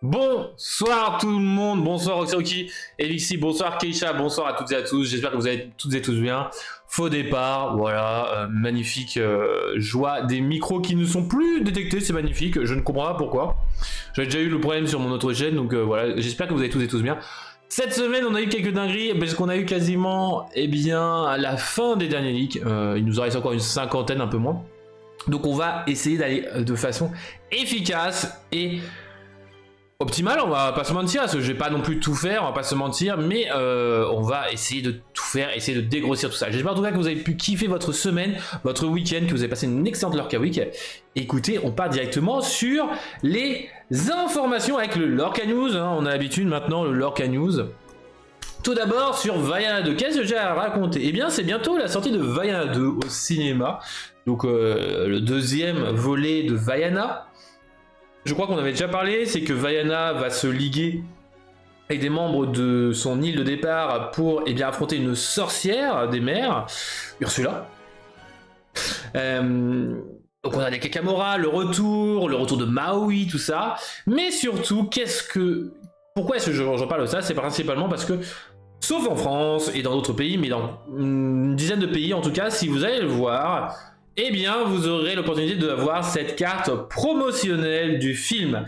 Bonsoir tout le monde, bonsoir Oxyroki, Elixi, bonsoir Keisha, bonsoir à toutes et à tous, j'espère que vous allez toutes et tous bien. Faux départ, voilà, magnifique joie des micros qui ne sont plus détectés, c'est magnifique, je ne comprends pas pourquoi. J'avais déjà eu le problème sur mon autre chaîne, donc voilà, j'espère que vous allez toutes et tous bien. Cette semaine, on a eu quelques dingueries, parce qu'on a eu quasiment, à la fin des derniers leaks, il nous en reste encore une cinquantaine, un peu moins. Donc on va essayer d'aller de façon efficace et optimal, on va pas se mentir, parce que je vais pas non plus tout faire, on va pas se mentir, mais on va essayer de tout faire, essayer de dégrossir tout ça. J'espère en tout cas que vous avez pu kiffer votre semaine, votre week-end, que vous avez passé une excellente Lorca Week. Écoutez, on part directement sur les informations avec le Lorca News, hein. On a l'habitude maintenant, le Lorca News. Tout d'abord sur Vaiana 2, qu'est-ce que j'ai à raconter? Eh bien c'est bientôt la sortie de Vaiana 2 au cinéma, donc le deuxième volet de Vaiana. Je crois qu'on avait déjà parlé, c'est que Vaiana va se liguer avec des membres de son île de départ pour affronter une sorcière des mers, Ursula. Donc on a des Kakamora, le retour de Maui, tout ça. Mais surtout, pourquoi est-ce que j'en parle de ça? C'est principalement parce que, sauf en France et dans d'autres pays, mais dans une dizaine de pays en tout cas, si vous allez le voir, eh bien vous aurez l'opportunité de voir cette carte promotionnelle du film.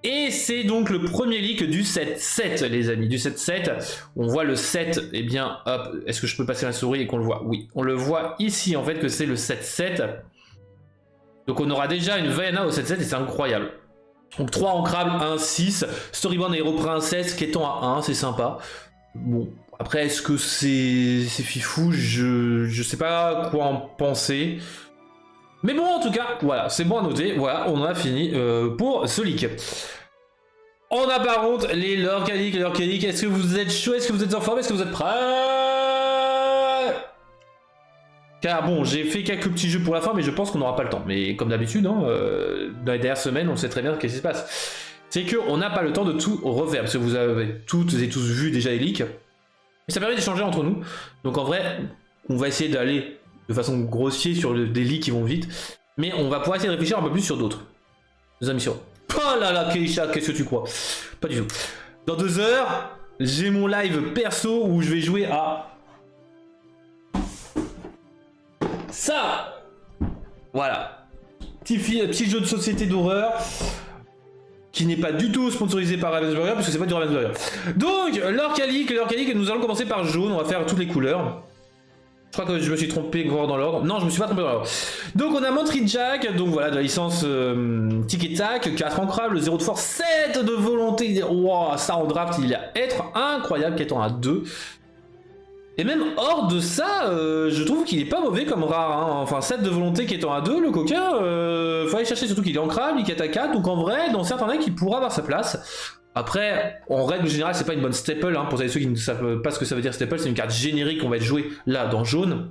Et c'est donc le premier leak du 7-7 les amis, du 7-7. On voit le 7, eh bien hop, est-ce que je peux passer la souris et qu'on le voit? Oui, on le voit ici en fait que c'est le 7-7. Donc on aura déjà une Vaiana au 7-7 et c'est incroyable. Donc 3 ancrables, 1, 6, Storyboard Hero Princess qui étant à 1, c'est sympa. Bon, après est-ce que c'est fifou? Je sais pas quoi en penser. Mais bon, en tout cas, voilà, c'est bon à noter. Voilà, on en a fini pour ce leak. On a par contre les Lorca Leaks. Est-ce que vous êtes chaud? Est-ce que vous êtes en forme? Est-ce que vous êtes prêts? Car bon, j'ai fait quelques petits jeux pour la fin, mais je pense qu'on n'aura pas le temps. Mais comme d'habitude, hein, dans les dernières semaines, on sait très bien ce qui se passe. C'est qu'on n'a pas le temps de tout refaire, parce que vous avez toutes et tous vu déjà les leaks. Et ça permet d'échanger entre nous. Donc en vrai, on va essayer d'aller de façon grossière sur des leaks qui vont vite, mais on va pouvoir essayer de réfléchir un peu plus sur d'autres émissions. Oh là là, Keisha, qu'est-ce que tu crois? Pas du tout. Dans 2 heures, j'ai mon live perso où je vais jouer à ça. Voilà. Petit jeu de société d'horreur qui n'est pas du tout sponsorisé par Ravensburger, parce que c'est pas du Ravensburger. Donc, Lorca Leaks, nous allons commencer par jaune, on va faire toutes les couleurs. Je crois que je me suis trompé dans l'ordre. Non, je me suis pas trompé dans l'ordre. Donc on a Montry Jack, donc voilà, de la licence Tic et Tac, 4 ancrables, 0 de force, 7 de volonté. Wow, ça en draft, il va être incroyable, qui étant à 2. Et même hors de ça, je trouve qu'il est pas mauvais comme rare. Hein. Enfin, 7 de volonté qui étant à 2, le coquin, faut aller chercher surtout qu'il est ancrable, il est à 4, donc en vrai, dans certains decks, il pourra avoir sa place. Après, en règle générale, c'est pas une bonne staple, hein, pour ceux qui ne savent pas ce que ça veut dire staple, c'est une carte générique qu'on va être jouée là dans jaune.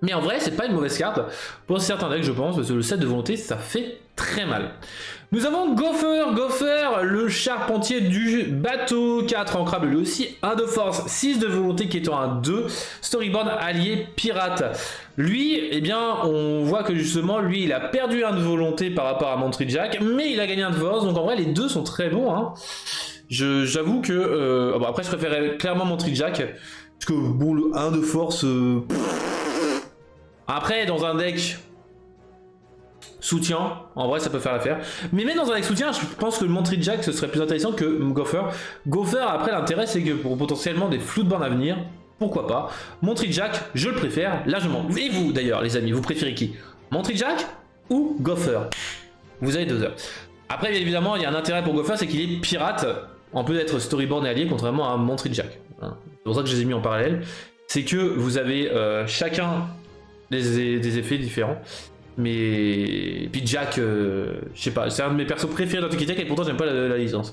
Mais en vrai, c'est pas une mauvaise carte pour certains decks, je pense, parce que le 7 de volonté, ça fait très mal. Nous avons Gopher, le charpentier du bateau, 4 ancrables lui aussi, 1 de force, 6 de volonté qui étant un 2, storyboard allié pirate. Lui, eh bien, on voit que justement, lui, il a perdu 1 de volonté par rapport à Montry Jack, mais il a gagné 1 de force, donc en vrai, les deux sont très bons. Hein. J'avoue que... bon, après, je préférais clairement Montry Jack, parce que, bon, le 1 de force... Après, dans un deck... soutien, en vrai ça peut faire l'affaire. Mais même dans un deck soutien, je pense que le Montry Jack ce serait plus intéressant que Gopher. Gopher, après l'intérêt c'est que pour potentiellement des floodborn à venir, pourquoi pas. Montry Jack, je le préfère largement. Et vous d'ailleurs les amis, vous préférez qui? Montry Jack ou Gopher? Vous avez 2 heures. Après bien évidemment, il y a un intérêt pour Gopher, c'est qu'il est pirate, en plus d'être storyboard et allié, contrairement à Montry Jack. C'est pour ça que je les ai mis en parallèle. C'est que vous avez chacun des effets différents. Mais puis Jack, je sais pas, c'est un de mes persos préférés dans Tiki Tech et pourtant j'aime pas la licence.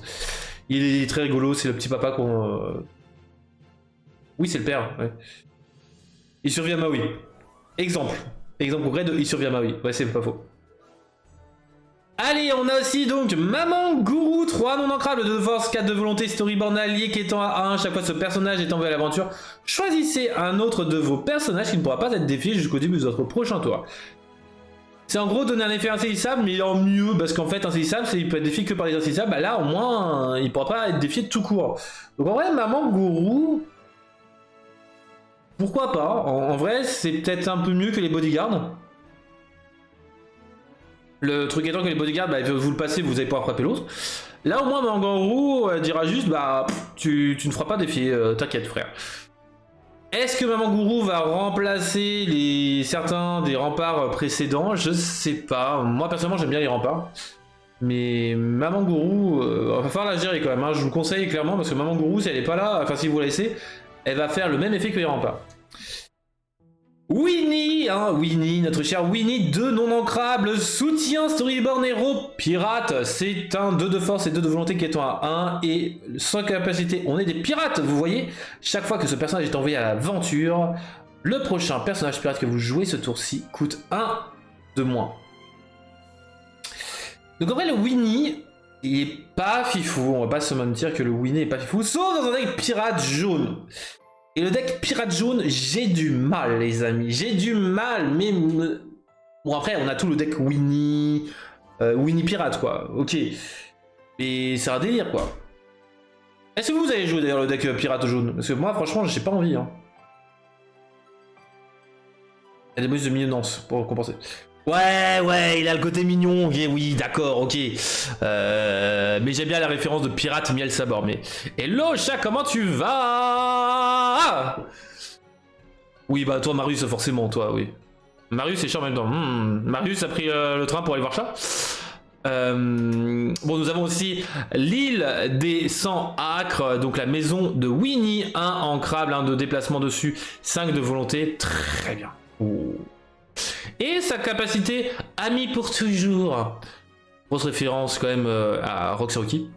Il est très rigolo, c'est le petit papa qu'on... Oui, c'est le père, ouais. Il survit à Maui. Exemple concret de il survit à Maui. Ouais, c'est pas faux. Allez, on a aussi donc Maman Gourou, 3 non ancrables, 2 de force, 4 de volonté, storyboard allié qui étant à 1, chaque fois ce personnage est envoyé à l'aventure. Choisissez un autre de vos personnages qui ne pourra pas être défié jusqu'au début de votre prochain tour. C'est en gros donner un effet insaisissable, mais en mieux, parce qu'en fait, insaisissable, il peut être défié que par les insaisissables. Bah là, au moins, il pourra pas être défié de tout court. Donc en vrai, Maman Gourou, pourquoi pas? En vrai, c'est peut-être un peu mieux que les bodyguards. Le truc étant que les bodyguards, bah, vous le passez, vous allez pouvoir frapper l'autre. Là, au moins, Maman Gourou dira juste, bah, tu ne feras pas défier, t'inquiète, frère. Est-ce que Maman Gourou va remplacer certains des remparts précédents? Je sais pas. Moi, personnellement, j'aime bien les remparts. Mais Maman Gourou, va falloir la gérer quand même. Hein. Je vous conseille clairement, parce que Maman Gourou, si elle est pas là, enfin, si vous la laissez, elle va faire le même effet que les remparts. Winnie, hein, Winnie, notre cher Winnie, 2 non ancrables, soutien Storyborn héros pirate, c'est un 2 de force et 2 de volonté qui est à 1 et sans capacité, on est des pirates, vous voyez. Chaque fois que ce personnage est envoyé à l'aventure, le prochain personnage pirate que vous jouez ce tour-ci coûte 1 de moins. Donc en vrai le Winnie, il est pas fifou, on va pas se mentir que le Winnie est pas fifou, sauf dans un deck pirate jaune. Et le deck pirate jaune, j'ai du mal, les amis. J'ai du mal, mais... Bon, après, on a tout le deck Winnie... Winnie pirate, quoi. Ok. Mais c'est un délire, quoi. Est-ce que vous avez joué, d'ailleurs, le deck pirate jaune? Parce que moi, franchement, j'ai pas envie, hein. Il y a des bonus de mignonnance pour compenser. Ouais, il a le côté mignon, okay, oui, d'accord, ok. Mais j'aime bien la référence de pirate miel sabord. Mais hello chat, comment tu vas? Oui, bah toi Marius, forcément, toi, oui. Marius est chiant en même temps. Marius a pris le train pour aller voir chat. Bon, nous avons aussi l'île des 100 acres, donc la maison de Winnie, 1 ancrable, 1 de déplacement dessus, 5 de volonté, très bien. Oh. Et sa capacité ami pour toujours. Grosse référence quand même à Roxy Rocky.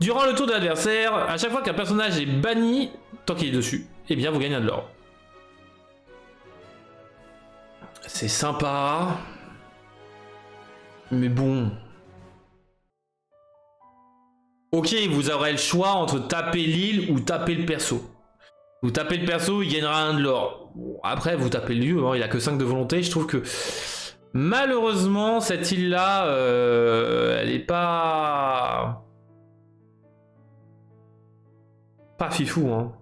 Durant le tour de l'adversaire, à chaque fois qu'un personnage est banni, tant qu'il est dessus, eh bien vous gagnez 1 de l'or. C'est sympa. Mais bon. Ok, vous aurez le choix entre taper l'île ou taper le perso. Vous tapez le perso, il gagnera 1 de l'or. Bon, après, vous tapez le lieu, hein, il a que 5 de volonté. Je trouve que malheureusement, cette île-là, elle est pas fifou. Hein.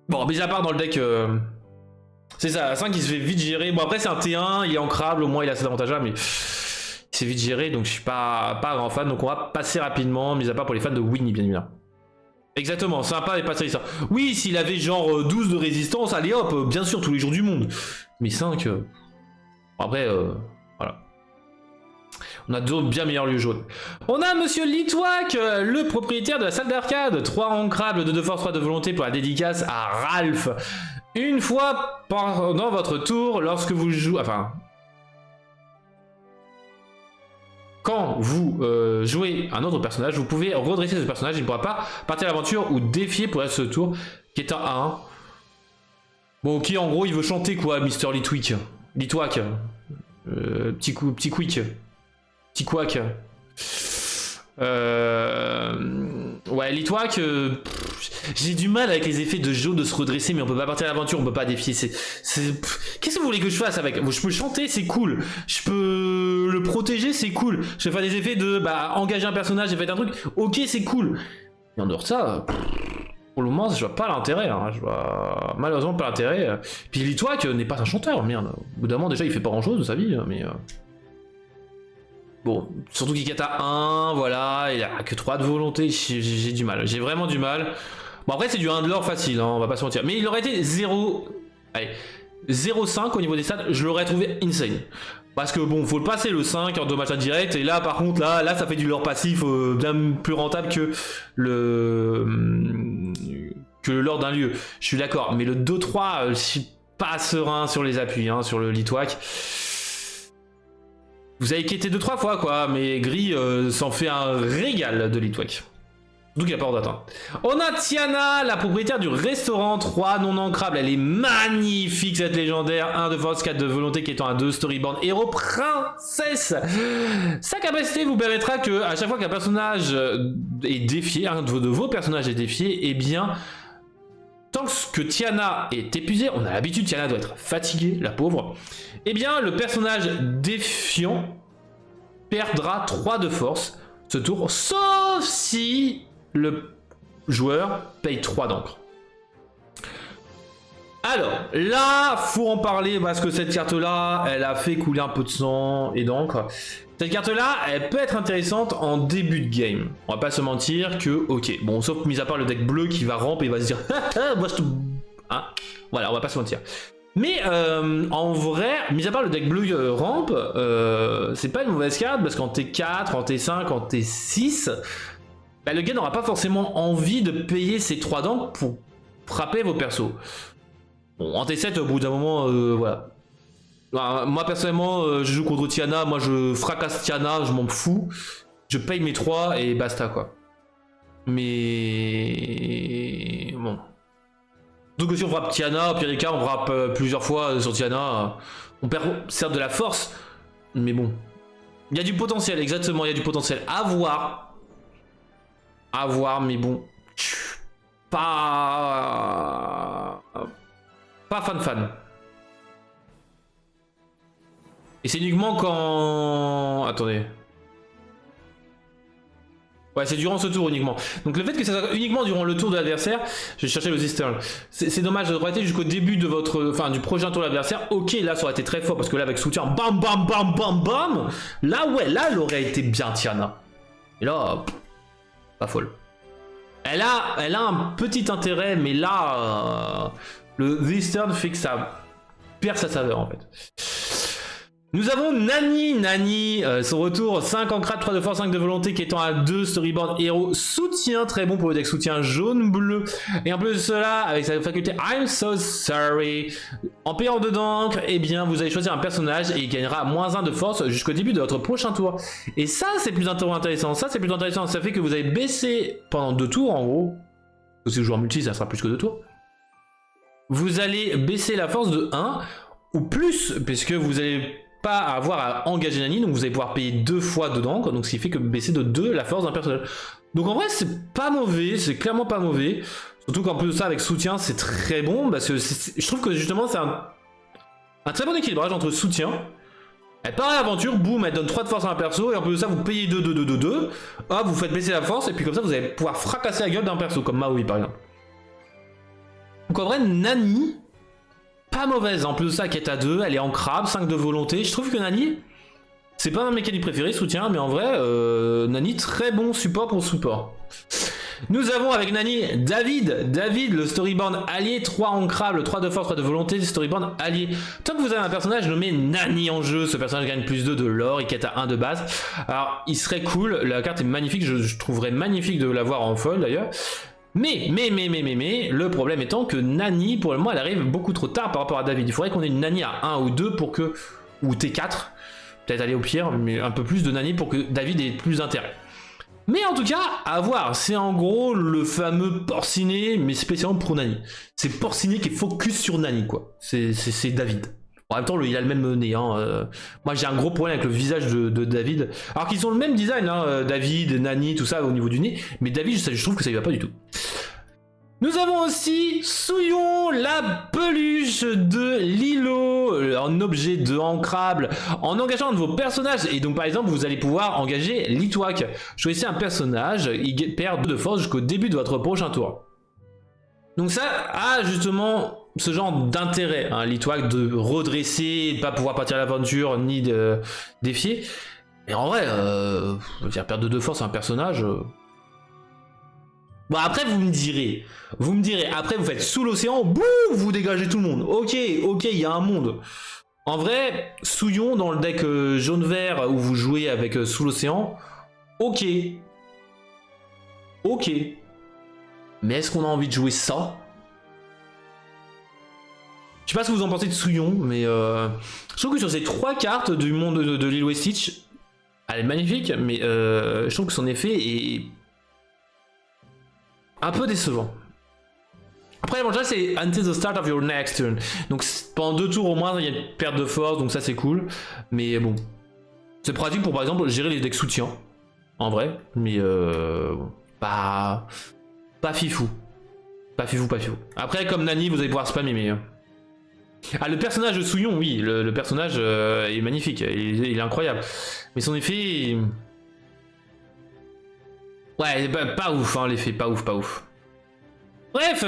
Bon, mis à part dans le deck, c'est ça, la 5 il se fait vite gérer. Bon, après, c'est un T1, il est ancrable, au moins il a cet avantage-là, mais c'est vite géré, donc je suis pas grand fan. Donc on va passer rapidement, mis à part pour les fans de Winnie, bien évidemment. Exactement, sympa et pas ça. Oui, s'il avait genre 12 de résistance, allez hop, bien sûr, tous les jours du monde. Mais 5, après, voilà. On a d'autres bien meilleurs lieux jaunes. On a Monsieur Litwack, le propriétaire de la salle d'arcade. 3 ancrables, 2 de force, 3 de volonté pour la dédicace à Ralph. Une fois pendant votre tour, lorsque vous jouez... Enfin... Quand vous jouez un autre personnage, vous pouvez redresser ce personnage, il ne pourra pas partir à l'aventure ou défier pour ce tour, qui est un 1. Bon, ok, en gros, il veut chanter quoi, Mr. Litwack. Litwack. Petit quick. Petit quack. Ouais, Litwack, j'ai du mal avec les effets de jaune de se redresser, mais on peut pas partir à l'aventure, on peut pas défier. Qu'est-ce que vous voulez que je fasse avec? Je peux chanter, c'est cool. Je peux le protéger, c'est cool. Je peux faire des effets de engager un personnage et faire un truc. Ok, c'est cool. Et en dehors de ça, pour le moment, je vois pas l'intérêt. Hein. Je vois malheureusement pas l'intérêt. Puis Litwack n'est pas un chanteur, merde. Au bout d'un moment, déjà, il fait pas grand chose de sa vie, mais. Bon, surtout qu'il à 1, voilà, il a que 3 de volonté, j'ai du mal, j'ai vraiment du mal. Bon après c'est du 1 de l'or facile, hein, on va pas se mentir. Mais il aurait été 0... Allez, 0,5 au niveau des stats, je l'aurais trouvé insane. Parce que bon, faut le passer le 5 en dommage indirect, et là par contre, là ça fait du lore passif bien plus rentable que le lore d'un lieu. Je suis d'accord, mais le 2-3, je suis pas serein sur les appuis, hein, sur le Litwack. Vous avez quitté 2-3 fois quoi, mais Gris s'en fait un régal de Litwack. Donc il n'y a pas hors d'atteinte. On a Tiana, la propriétaire du restaurant 3 non ancrable. Elle est magnifique cette légendaire. 1 de force, 4 de volonté qui étant à 2 storyboard. Héros princesse. Sa capacité vous permettra que à chaque fois qu'un personnage est défié, un de vos personnages est défié, eh bien tant que Tiana est épuisée, on a l'habitude, Tiana doit être fatiguée, la pauvre, eh bien le personnage défiant perdra 3 de force ce tour, sauf si le joueur paye 3 d'encre. Alors, là, faut en parler parce que cette carte-là, elle a fait couler un peu de sang et d'encre. Cette carte-là, elle peut être intéressante en début de game. On va pas se mentir que, ok, bon, sauf mis à part le deck bleu qui va ramper et va se dire, moi je te... Hein, voilà, on va pas se mentir. Mais en vrai, mis à part le deck bleu ramp, c'est pas une mauvaise carte parce qu'en T4, en T5, en T6, bah, le gars n'aura pas forcément envie de payer ses 3 d'encre pour frapper vos persos. Bon, en T7, au bout d'un moment, voilà. Bah, moi, personnellement, je joue contre Tiana, moi je fracasse Tiana, je m'en fous. Je paye mes 3 et basta, quoi. Mais... Bon. Donc que si on frappe Tiana, au pire des cas, on frappe plusieurs fois sur Tiana. On perd certes de la force, mais bon. Il y a du potentiel, exactement, il y a du potentiel. À voir. À voir, mais bon. Pas fan. Et c'est uniquement quand... Attendez. Ouais, c'est durant ce tour uniquement. Donc le fait que ça soit uniquement durant le tour de l'adversaire, je vais chercher le Zistern. C'est dommage, ça aurait été jusqu'au début de votre... Enfin, du prochain tour de l'adversaire. Ok, là, ça aurait été très fort, parce que là, avec soutien, bam, bam, bam, bam, bam. Là, ouais, là, elle aurait été bien, Tiana. Et là, pas folle. Elle a un petit intérêt, mais là... le Zistern fait que ça perd sa saveur en fait. Nous avons Nani, son retour, 5 ancrades, 3 de force, 5 de volonté, qui étant à 2 storyboard héros soutien, très bon pour le deck soutien jaune-bleu. Et en plus de cela, avec sa faculté I'm so sorry, en payant 2 d'encre, eh bien vous allez choisir un personnage et il gagnera -1 de force jusqu'au début de votre prochain tour. Et ça c'est plus intéressant, ça fait que vous allez baisser pendant 2 tours en gros. Si vous jouez en multi, ça sera plus que 2 tours. Vous allez baisser la force de 1 ou plus, puisque vous allez pas avoir à engager Nani, donc vous allez pouvoir payer 2 fois dedans, donc ce qui fait que vous baissez de 2 la force d'un personnage. Donc en vrai c'est pas mauvais, c'est clairement pas mauvais, surtout qu'en plus de ça avec soutien c'est très bon, parce que je trouve que justement c'est un très bon équilibrage entre soutien, elle part à l'aventure, boum, elle donne 3 de force à un perso, et en plus de ça vous payez 2, hop, vous faites baisser la force, et puis comme ça vous allez pouvoir fracasser la gueule d'un perso, comme Maui par exemple. Donc en vrai, Nani, pas mauvaise. En plus de ça, qui est à 2, elle est en crabe, 5 de volonté. Je trouve que Nani, c'est pas ma mécanique préférée, soutien, mais en vrai, Nani, très bon support pour support. Nous avons avec Nani David, le storyboard allié, 3 ancrables, 3 de force, 3 de volonté, storyboard allié. Tant que vous avez un personnage nommé Nani en jeu, ce personnage gagne plus 2 de l'or et qui est à 1 de base. Alors, il serait cool, la carte est magnifique, je trouverais magnifique de l'avoir en foil d'ailleurs. Mais, le problème étant que Nani, pour le moment, elle arrive beaucoup trop tard par rapport à David. Il faudrait qu'on ait une Nani à 1 ou 2 pour que... Ou T4, peut-être aller au pire, mais un peu plus de Nani pour que David ait plus d'intérêt. Mais en tout cas, à voir, c'est en gros le fameux Porciné, mais spécialement pour Nani. C'est Porciné qui est focus sur Nani, quoi. C'est David. En même temps, il a le même nez. Hein. Moi, j'ai un gros problème avec le visage de David. Alors qu'ils ont le même design, hein, David, Nani, tout ça au niveau du nez. Mais David, je trouve que ça lui va pas du tout. Nous avons aussi Souillon, la peluche de Lilo, en objet de ancrable, en engageant un de vos personnages. Et donc, par exemple, vous allez pouvoir engager Litwak. Choisissez un personnage, il perd 2 de force jusqu'au début de votre prochain tour. Donc ça a justement ce genre d'intérêt, hein, Litwak, de redresser, de ne pas pouvoir partir à l'aventure, ni de défier. Mais en vrai, faire perdre 2 de force à un personnage... Bon, après vous me direz, après vous faites sous l'océan, boum, vous dégagez tout le monde. Ok, il y a un monde. En vrai, Souillon dans le deck jaune-vert où vous jouez avec sous l'océan, ok. Mais est-ce qu'on a envie de jouer ça? Je sais pas ce que vous en pensez de Souillon, mais je trouve que sur ces 3 cartes du monde de Lilo et Stitch, elle est magnifique, mais je trouve que son effet est un peu décevant. Après, l'avantage c'est until the start of your next turn. Donc pendant 2 tours au moins, il y a une perte de force, donc ça c'est cool. Mais bon, c'est pratique pour par exemple gérer les decks soutien, en vrai. Mais pas fifou. Pas fifou, pas fifou. Après, comme Nani, vous allez pouvoir spammer, mais... Ah, le personnage de Souillon, oui, le personnage est magnifique, il est incroyable. Mais son effet... Ouais, pas ouf, hein, l'effet, pas ouf, pas ouf. Bref.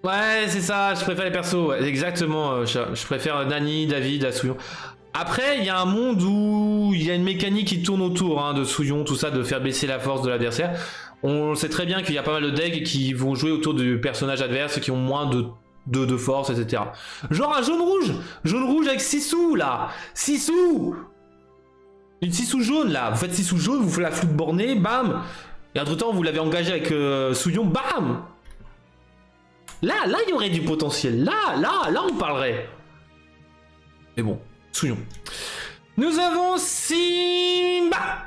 Ouais, c'est ça, je préfère les persos, ouais, exactement, je préfère Nani, David à Souillon. Après, il y a un monde où il y a une mécanique qui tourne autour de Souillon, tout ça, de faire baisser la force de l'adversaire. On sait très bien qu'il y a pas mal de decks qui vont jouer autour du personnage adverse, qui ont moins de force, etc. Genre un jaune-rouge avec 6 sous, là 6 sous. Une 6 sous jaune, là. Vous faites 6 sous jaune, vous faites la floute bornée, bam. Et entre temps, vous l'avez engagé avec Souillon, bam. Là, il y aurait du potentiel. Là, on parlerait. Mais bon, Souillon. Nous avons Simba,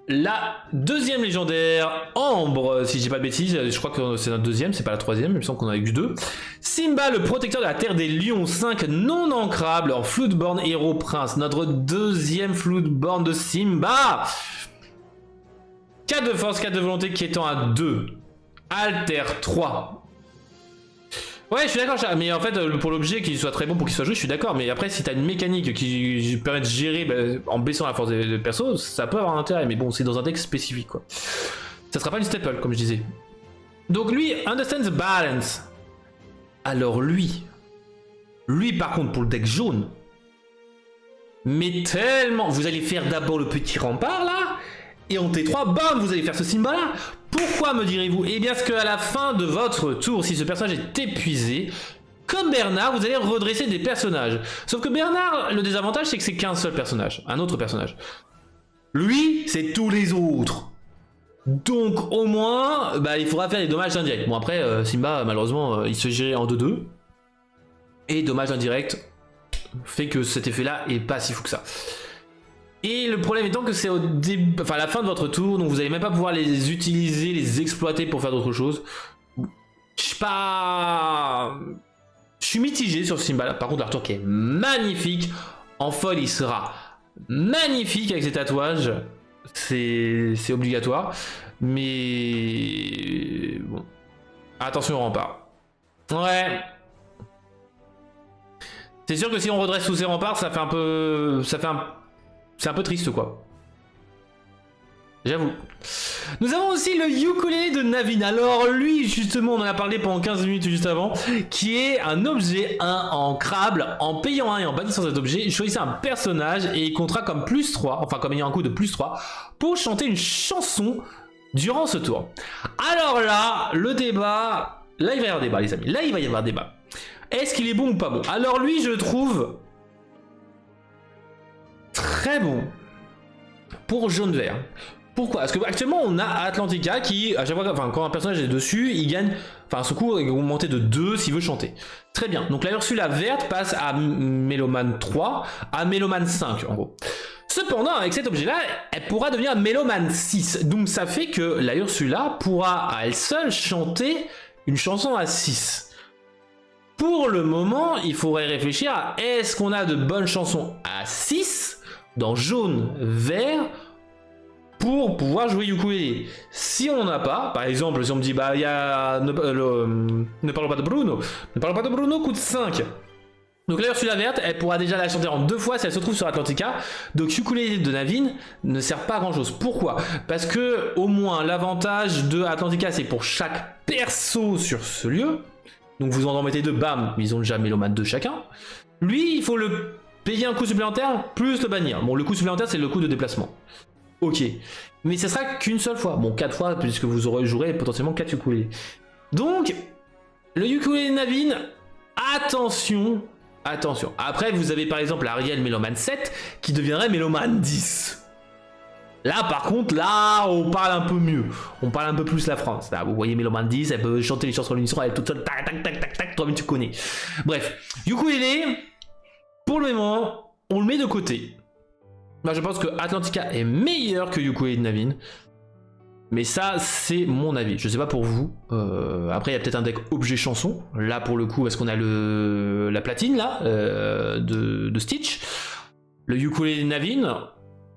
la deuxième légendaire, Ambre, si je dis pas de bêtises, je crois que c'est notre deuxième, c'est pas la troisième, il me semble qu'on en a eu 2. Simba, le protecteur de la terre des lions, 5 non ancrables en Floodborn héros prince, notre deuxième Floodborn de Simba. 4 de force, 4 de volonté qui étend à 2. Alter 3. Ouais, je suis d'accord, mais en fait, pour l'objet, qu'il soit très bon pour qu'il soit joué, je suis d'accord. Mais après, si t'as une mécanique qui permet de gérer en baissant la force des persos, ça peut avoir un intérêt. Mais bon, c'est dans un deck spécifique, quoi. Ça sera pas une staple, comme je disais. Donc lui, understand the balance. Alors lui, par contre, pour le deck jaune, mais tellement... Vous allez faire d'abord le petit rempart, là, et en T3, bam, vous allez faire ce Simba-là. Pourquoi, me direz-vous? Eh bien, parce qu'à la fin de votre tour, si ce personnage est épuisé, comme Bernard, vous allez redresser des personnages. Sauf que Bernard, le désavantage, c'est que c'est qu'un seul personnage, un autre personnage. Lui, c'est tous les autres. Donc, au moins, il faudra faire des dommages indirects. Bon, après, Simba, malheureusement, il se gère en 2-2. Et dommages indirects fait que cet effet-là est pas si fou que ça. Et le problème étant que c'est au début, enfin à la fin de votre tour, donc vous n'allez même pas pouvoir les utiliser, les exploiter pour faire d'autres choses. Je suis mitigé sur ce Simba là. Par contre, l'artwork qui est magnifique. En foil, il sera magnifique avec ses tatouages. C'est obligatoire. Mais bon. Attention au rempart. Ouais. C'est sûr que si on redresse tous ces remparts, ça fait un peu... C'est un peu triste, quoi. J'avoue. Nous avons aussi le ukulélé de Navin. Alors lui, justement, on en a parlé pendant 15 minutes juste avant, qui est un objet 1 ancrable. En payant 1 et en bannissant cet objet, choisissez un personnage et il comptera comme plus 3, enfin comme ayant un coût de plus 3, pour chanter une chanson durant ce tour. Alors là, le débat... Là, il va y avoir débat, les amis. Là, il va y avoir débat. Est-ce qu'il est bon ou pas bon? Alors lui, je le trouve... très bon pour jaune-vert. Pourquoi? Parce que actuellement on a Atlantica qui, à chaque fois, enfin, quand un personnage est dessus, il gagne, enfin ce coup est augmenté de 2 s'il veut chanter. Très bien. Donc la Ursula verte passe à Méloman 3 à Méloman 5 en gros. Cependant, avec cet objet-là, elle pourra devenir Méloman 6. Donc ça fait que la Ursula pourra à elle seule chanter une chanson à 6. Pour le moment, il faudrait réfléchir à est-ce qu'on a de bonnes chansons à 6 dans jaune, vert pour pouvoir jouer ukulélé. Si on n'en a pas, par exemple, si on me dit il y a ne parlons pas de Bruno, ne parlons pas de Bruno coûte 5. Donc là, Ursula verte, elle pourra déjà la chanter en 2 fois si elle se trouve sur Atlantica. Donc ukulélé de Navin ne sert pas à grand chose. Pourquoi? Parce que au moins l'avantage de Atlantica, c'est pour chaque perso sur ce lieu. Donc vous en mettez 2, bam, ils ont déjà Méloman 2 chacun. Lui, il faut le payer un coût supplémentaire plus le bannir. Bon, le coût supplémentaire, c'est le coût de déplacement. Ok. Mais ce sera qu'une seule fois. Bon, 4 fois, puisque vous jouerez potentiellement 4 ukulélés. Donc, le ukulélé Navin, attention. Après, vous avez par exemple Ariel Méloman 7 qui deviendrait Méloman 10. Là, par contre, là, on parle un peu mieux. On parle un peu plus la France. Là, vous voyez Méloman 10, elle peut chanter les chansons de l'unisson, elle est toute seule, tac, tac, tac, tac, tac, toi-même tu connais. Bref, ukulélé, pour le moment, on le met de côté. Moi, je pense que Atlantica est meilleur que ukulélé de Navin. Mais ça, c'est mon avis. Je sais pas pour vous. Après, il y a peut-être un deck objet chanson. Là, pour le coup, parce qu'on a la platine, là, de Stitch. Le ukulélé de Navin.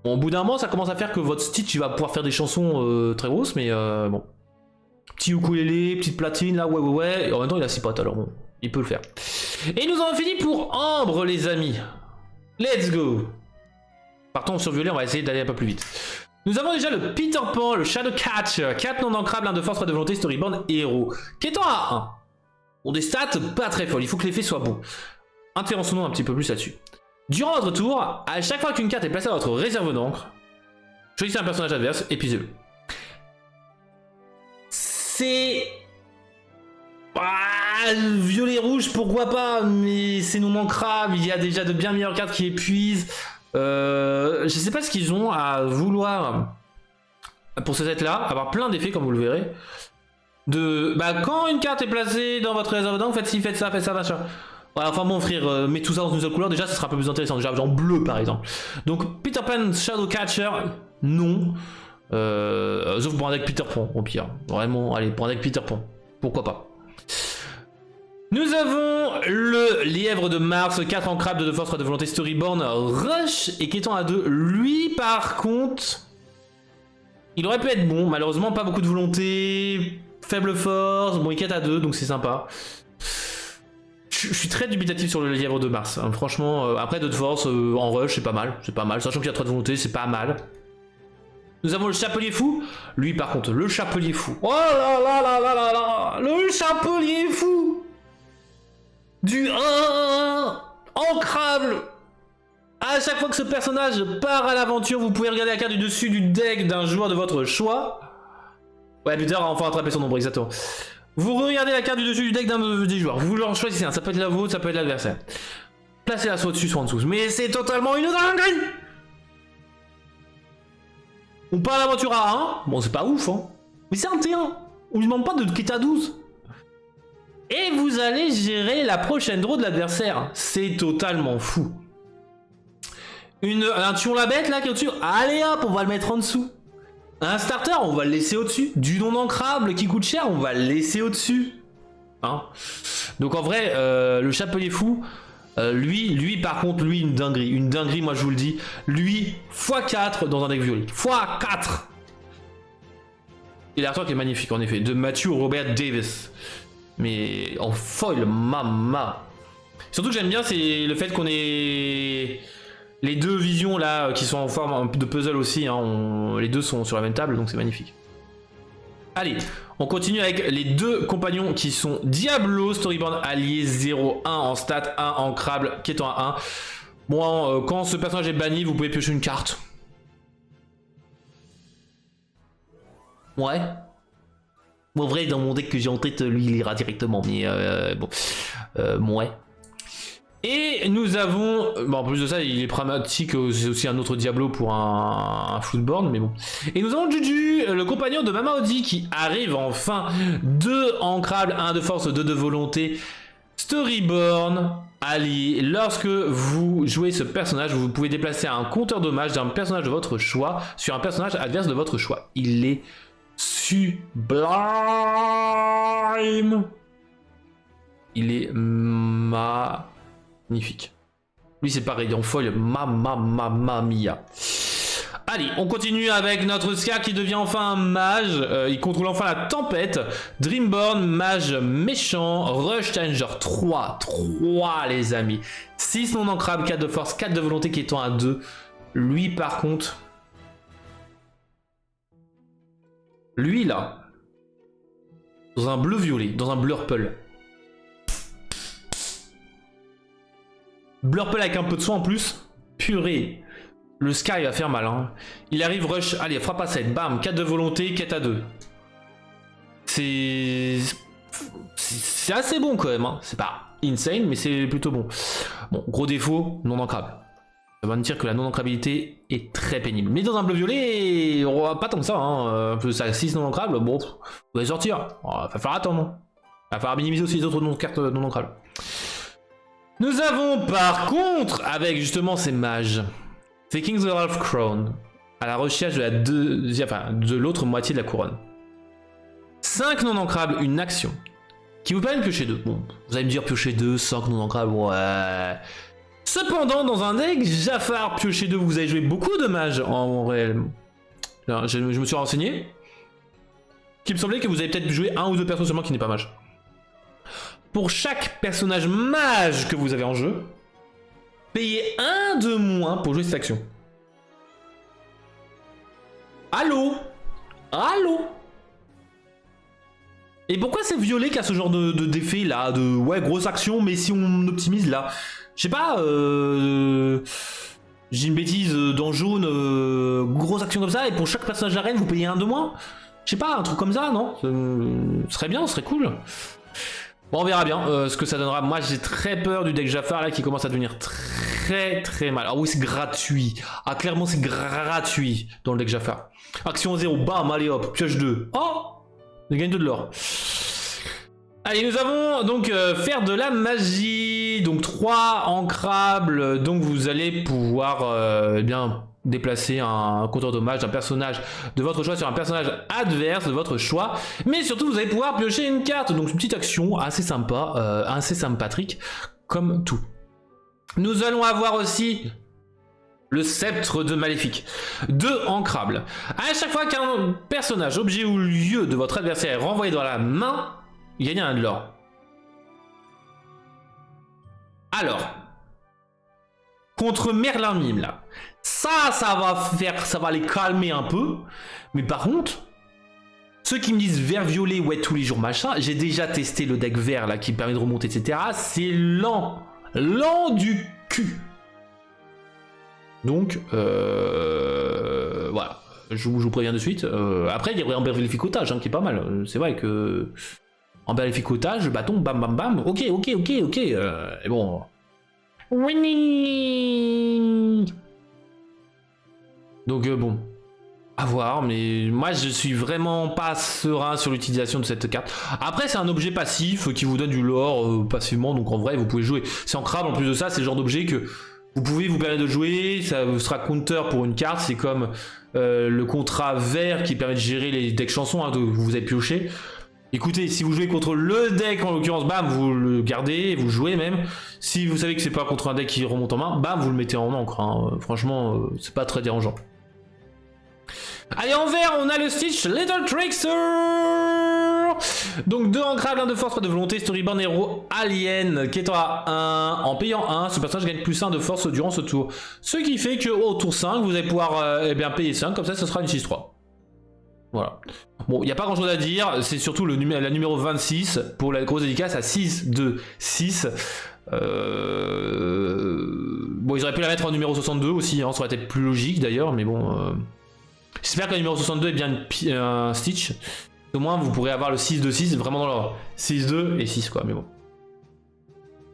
Bon, au bout d'un moment, ça commence à faire que votre Stitch il va pouvoir faire des chansons très grosses, mais bon. Petit ukulélé, petite platine, là, ouais. Et en même temps, il a 6 potes, alors bon, il peut le faire. Et nous avons fini pour Ambre, les amis. Let's go. Partons sur violet, on va essayer d'aller un peu plus vite. Nous avons déjà le Peter Pan, le Shadowcatcher, 4 non ancrables, 1 de force, 3 de volonté, storyboard, héros. Qui est à 1. Bon, des stats pas très folles, il faut que l'effet soit bon. Intéressons-nous un petit peu plus là-dessus. Durant votre tour, à chaque fois qu'une carte est placée dans votre réserve d'encre, choisissez un personnage adverse, épuisez-le. C'est... Ah, violet-rouge, pourquoi pas, mais c'est non ancrable, il y a déjà de bien meilleures cartes qui épuisent. Je sais pas ce qu'ils ont à vouloir pour ce set là, avoir plein d'effets comme vous le verrez. Quand une carte est placée dans votre réserve d'encre, faites ci, faites ça, machin. Ouais, enfin bon frère, mets tout ça dans une seule couleur, déjà ça sera un peu plus intéressant, déjà genre bleu par exemple. Donc Peter Pan Shadowcatcher, non. Sauf pour un deck Peter Pan au pire. Vraiment, allez, pour un deck Peter Pan, pourquoi pas. Nous avons le Lièvre de Mars, 4 ancrables, 2 de force, 3 de volonté, storyborn, rush et qui étant à 2. Lui par contre, il aurait pu être bon, malheureusement pas beaucoup de volonté, faible force, bon il quête à 2 donc c'est sympa. Je suis très dubitatif sur le Lièvre de Mars, hein. Franchement, après 2 de force en rush c'est pas mal, sachant qu'il y a 3 de volonté c'est pas mal. Nous avons le Chapelier Fou, lui par contre, le Chapelier Fou, oh là là là là là là, le Chapelier Fou. Du 1 ancrable. À chaque fois que ce personnage part à l'aventure, vous pouvez regarder la carte du dessus du deck d'un joueur de votre choix. Ouais, Peter a enfin attrapé son nombre, exactement. Vous regardez la carte du dessus du deck d'un des joueurs. Vous leur choisissez un, ça peut être la vôtre, ça peut être l'adversaire. Placez-la soit au-dessus, soit en dessous. Mais c'est totalement une dinguerie. On part à l'aventure à 1. Bon, c'est pas ouf, hein. Mais c'est un T1. On lui demande pas de quitter à 12. Et vous allez gérer la prochaine draw de l'adversaire. C'est totalement fou. Un tuon la bête là qui est au-dessus. Allez hop, on va le mettre en dessous. Un starter, on va le laisser au-dessus. Du non ancrable qui coûte cher, on va le laisser au-dessus. Hein, donc en vrai, le Chapelier Fou, lui par contre, lui une dinguerie. Une dinguerie, moi je vous le dis. Lui, x4 dans un deck violet. x4. Et l'artwork est magnifique en effet. De Matthew Robert Davis. Mais en foil, mama. Surtout que j'aime bien, c'est le fait qu'on ait les deux visions là qui sont en forme de puzzle aussi. Hein, les deux sont sur la même table, donc c'est magnifique. Allez, on continue avec les deux compagnons qui sont Diablo, Storyboard allié 0-1 en stat, 1 ancrable, qui est en 1. Bon, quand ce personnage est banni, vous pouvez piocher une carte. Ouais. En vrai, dans mon deck que j'ai en tête, lui il ira directement, mais bon, ouais. Et nous avons, bon, en plus de ça, il est pragmatique, c'est aussi un autre Diablo pour un Floodborn, mais bon. Et nous avons Juju, le compagnon de Mama Odi, qui arrive enfin, 2 ancrables, 1 de force, 2 de volonté, Storyborn, allié. Lorsque vous jouez ce personnage, vous pouvez déplacer un compteur dommage d'un personnage de votre choix sur un personnage adverse de votre choix. Il est sublime. Il est magnifique. Lui c'est pareil, en foil, mamma mia. Allez, on continue avec notre Ska qui devient enfin un mage. Il contrôle enfin la tempête. Dreamborn, mage méchant. Rush Challenger 3 les amis. 6 non ancrables, 4 de force, 4 de volonté qui étant à 2. Lui par contre... Lui là, dans un bleu violet, dans un blurple. Blurple avec un peu de soin en plus. Purée. Le Sky va faire mal. Hein. Il arrive rush. Allez, frappe à 7. Bam. 4 de volonté, quête à 2. C'est assez bon quand même. Hein. C'est pas insane, mais c'est plutôt bon. Bon, gros défaut, non ancrable. Ça va me dire que la non-ancrabilité est très pénible. Mais dans un bleu violet, on va pas tant que ça. Hein. Ça a 6 non-ancrables, bon, vous allez sortir. Il va falloir attendre. Il va falloir minimiser aussi les autres cartes non-ancrables. Nous avons par contre, avec justement ces mages, The King's Half Crown, à la recherche de l'autre moitié de la couronne. 5 non-ancrables, une action, qui vous permet de piocher 2. Bon, vous allez me dire piocher 2, 5 non-ancrables, ouais... Cependant, dans un deck, Jafar piocher 2, vous avez joué beaucoup de mages en réel. Alors, je me suis renseigné. qu'il me semblait que vous avez peut-être joué un ou deux persos seulement qui n'est pas mage. Pour chaque personnage mage que vous avez en jeu, payez un de moins pour jouer cette action. Allô? Allô? Et pourquoi c'est violet qui a ce genre d'effet là, de ouais, grosse action, mais si on optimise là, je sais pas, j'ai une bêtise dans jaune, grosse action comme ça, et pour chaque personnage d'arène vous payez un de moins? Je sais pas, un truc comme ça, non? Ce serait bien, ce serait cool. Bon, on verra bien ce que ça donnera. Moi j'ai très peur du deck Jafar là qui commence à devenir très très mal. Ah oui, c'est gratuit. Ah, clairement c'est gratuit dans le deck Jafar. Action 0, bam, allez hop, pioche 2. Oh! On gagne 2 de l'or. Allez, nous avons donc faire de la magie. Donc 3 ancrables. Donc vous allez pouvoir eh bien déplacer un compteur dommage d'un personnage de votre choix sur un personnage adverse de votre choix. Mais surtout, vous allez pouvoir piocher une carte. Donc une petite action assez sympa, assez sympathique, comme tout. Nous allons avoir aussi le sceptre de Maléfique. 2 ancrables. À chaque fois qu'un personnage, objet ou lieu de votre adversaire est renvoyé dans la main, il gagne 1 de l'or. Alors, contre Merlin Mime là, ça va les calmer un peu. Mais par contre, ceux qui me disent vert violet, ouais tous les jours machin, j'ai déjà testé le deck vert là qui permet de remonter, etc. C'est lent, lent du cul. Donc, voilà, je vous préviens de suite. Après, il y a Amber Vérificotage qui est pas mal. C'est vrai que Amber Vérificotage, bâton, bam bam bam. Ok. Et bon. Winnie. Donc, bon. À voir, mais moi je suis vraiment pas serein sur l'utilisation de cette carte. Après, c'est un objet passif qui vous donne du lore passivement, donc en vrai, vous pouvez jouer. C'est ancrable en plus de ça, c'est le genre d'objet que. Vous pouvez vous permettre de jouer, ça sera counter pour une carte, c'est comme le contrat vert qui permet de gérer les decks chansons que vous avez pioché. Écoutez, si vous jouez contre le deck en l'occurrence, bam, vous le gardez, vous jouez même. Si vous savez que c'est pas contre un deck qui remonte en main, bam, vous le mettez en encre. Hein. Franchement, c'est pas très dérangeant. Allez, en vert, on a le Stitch Little Trickster. Donc 2 ancrables, 1 de force, 3 de volonté, Storyborn héros alien qui est à 1. En payant 1, ce personnage gagne plus 1 de force durant ce tour. Ce qui fait que au tour 5, vous allez pouvoir eh bien, payer 5, comme ça ce sera une 6-3. Voilà. Bon, il n'y a pas grand chose à dire, c'est surtout la numéro 26 pour la grosse dédicace à 6, 2, 6. Bon, ils auraient pu la mettre en numéro 62 aussi, hein, ça aurait été plus logique d'ailleurs, mais bon. J'espère que le numéro 62 est bien un Stitch. Au moins vous pourrez avoir le 6-2-6 vraiment dans l'ordre. 6-2 et 6 quoi, mais bon.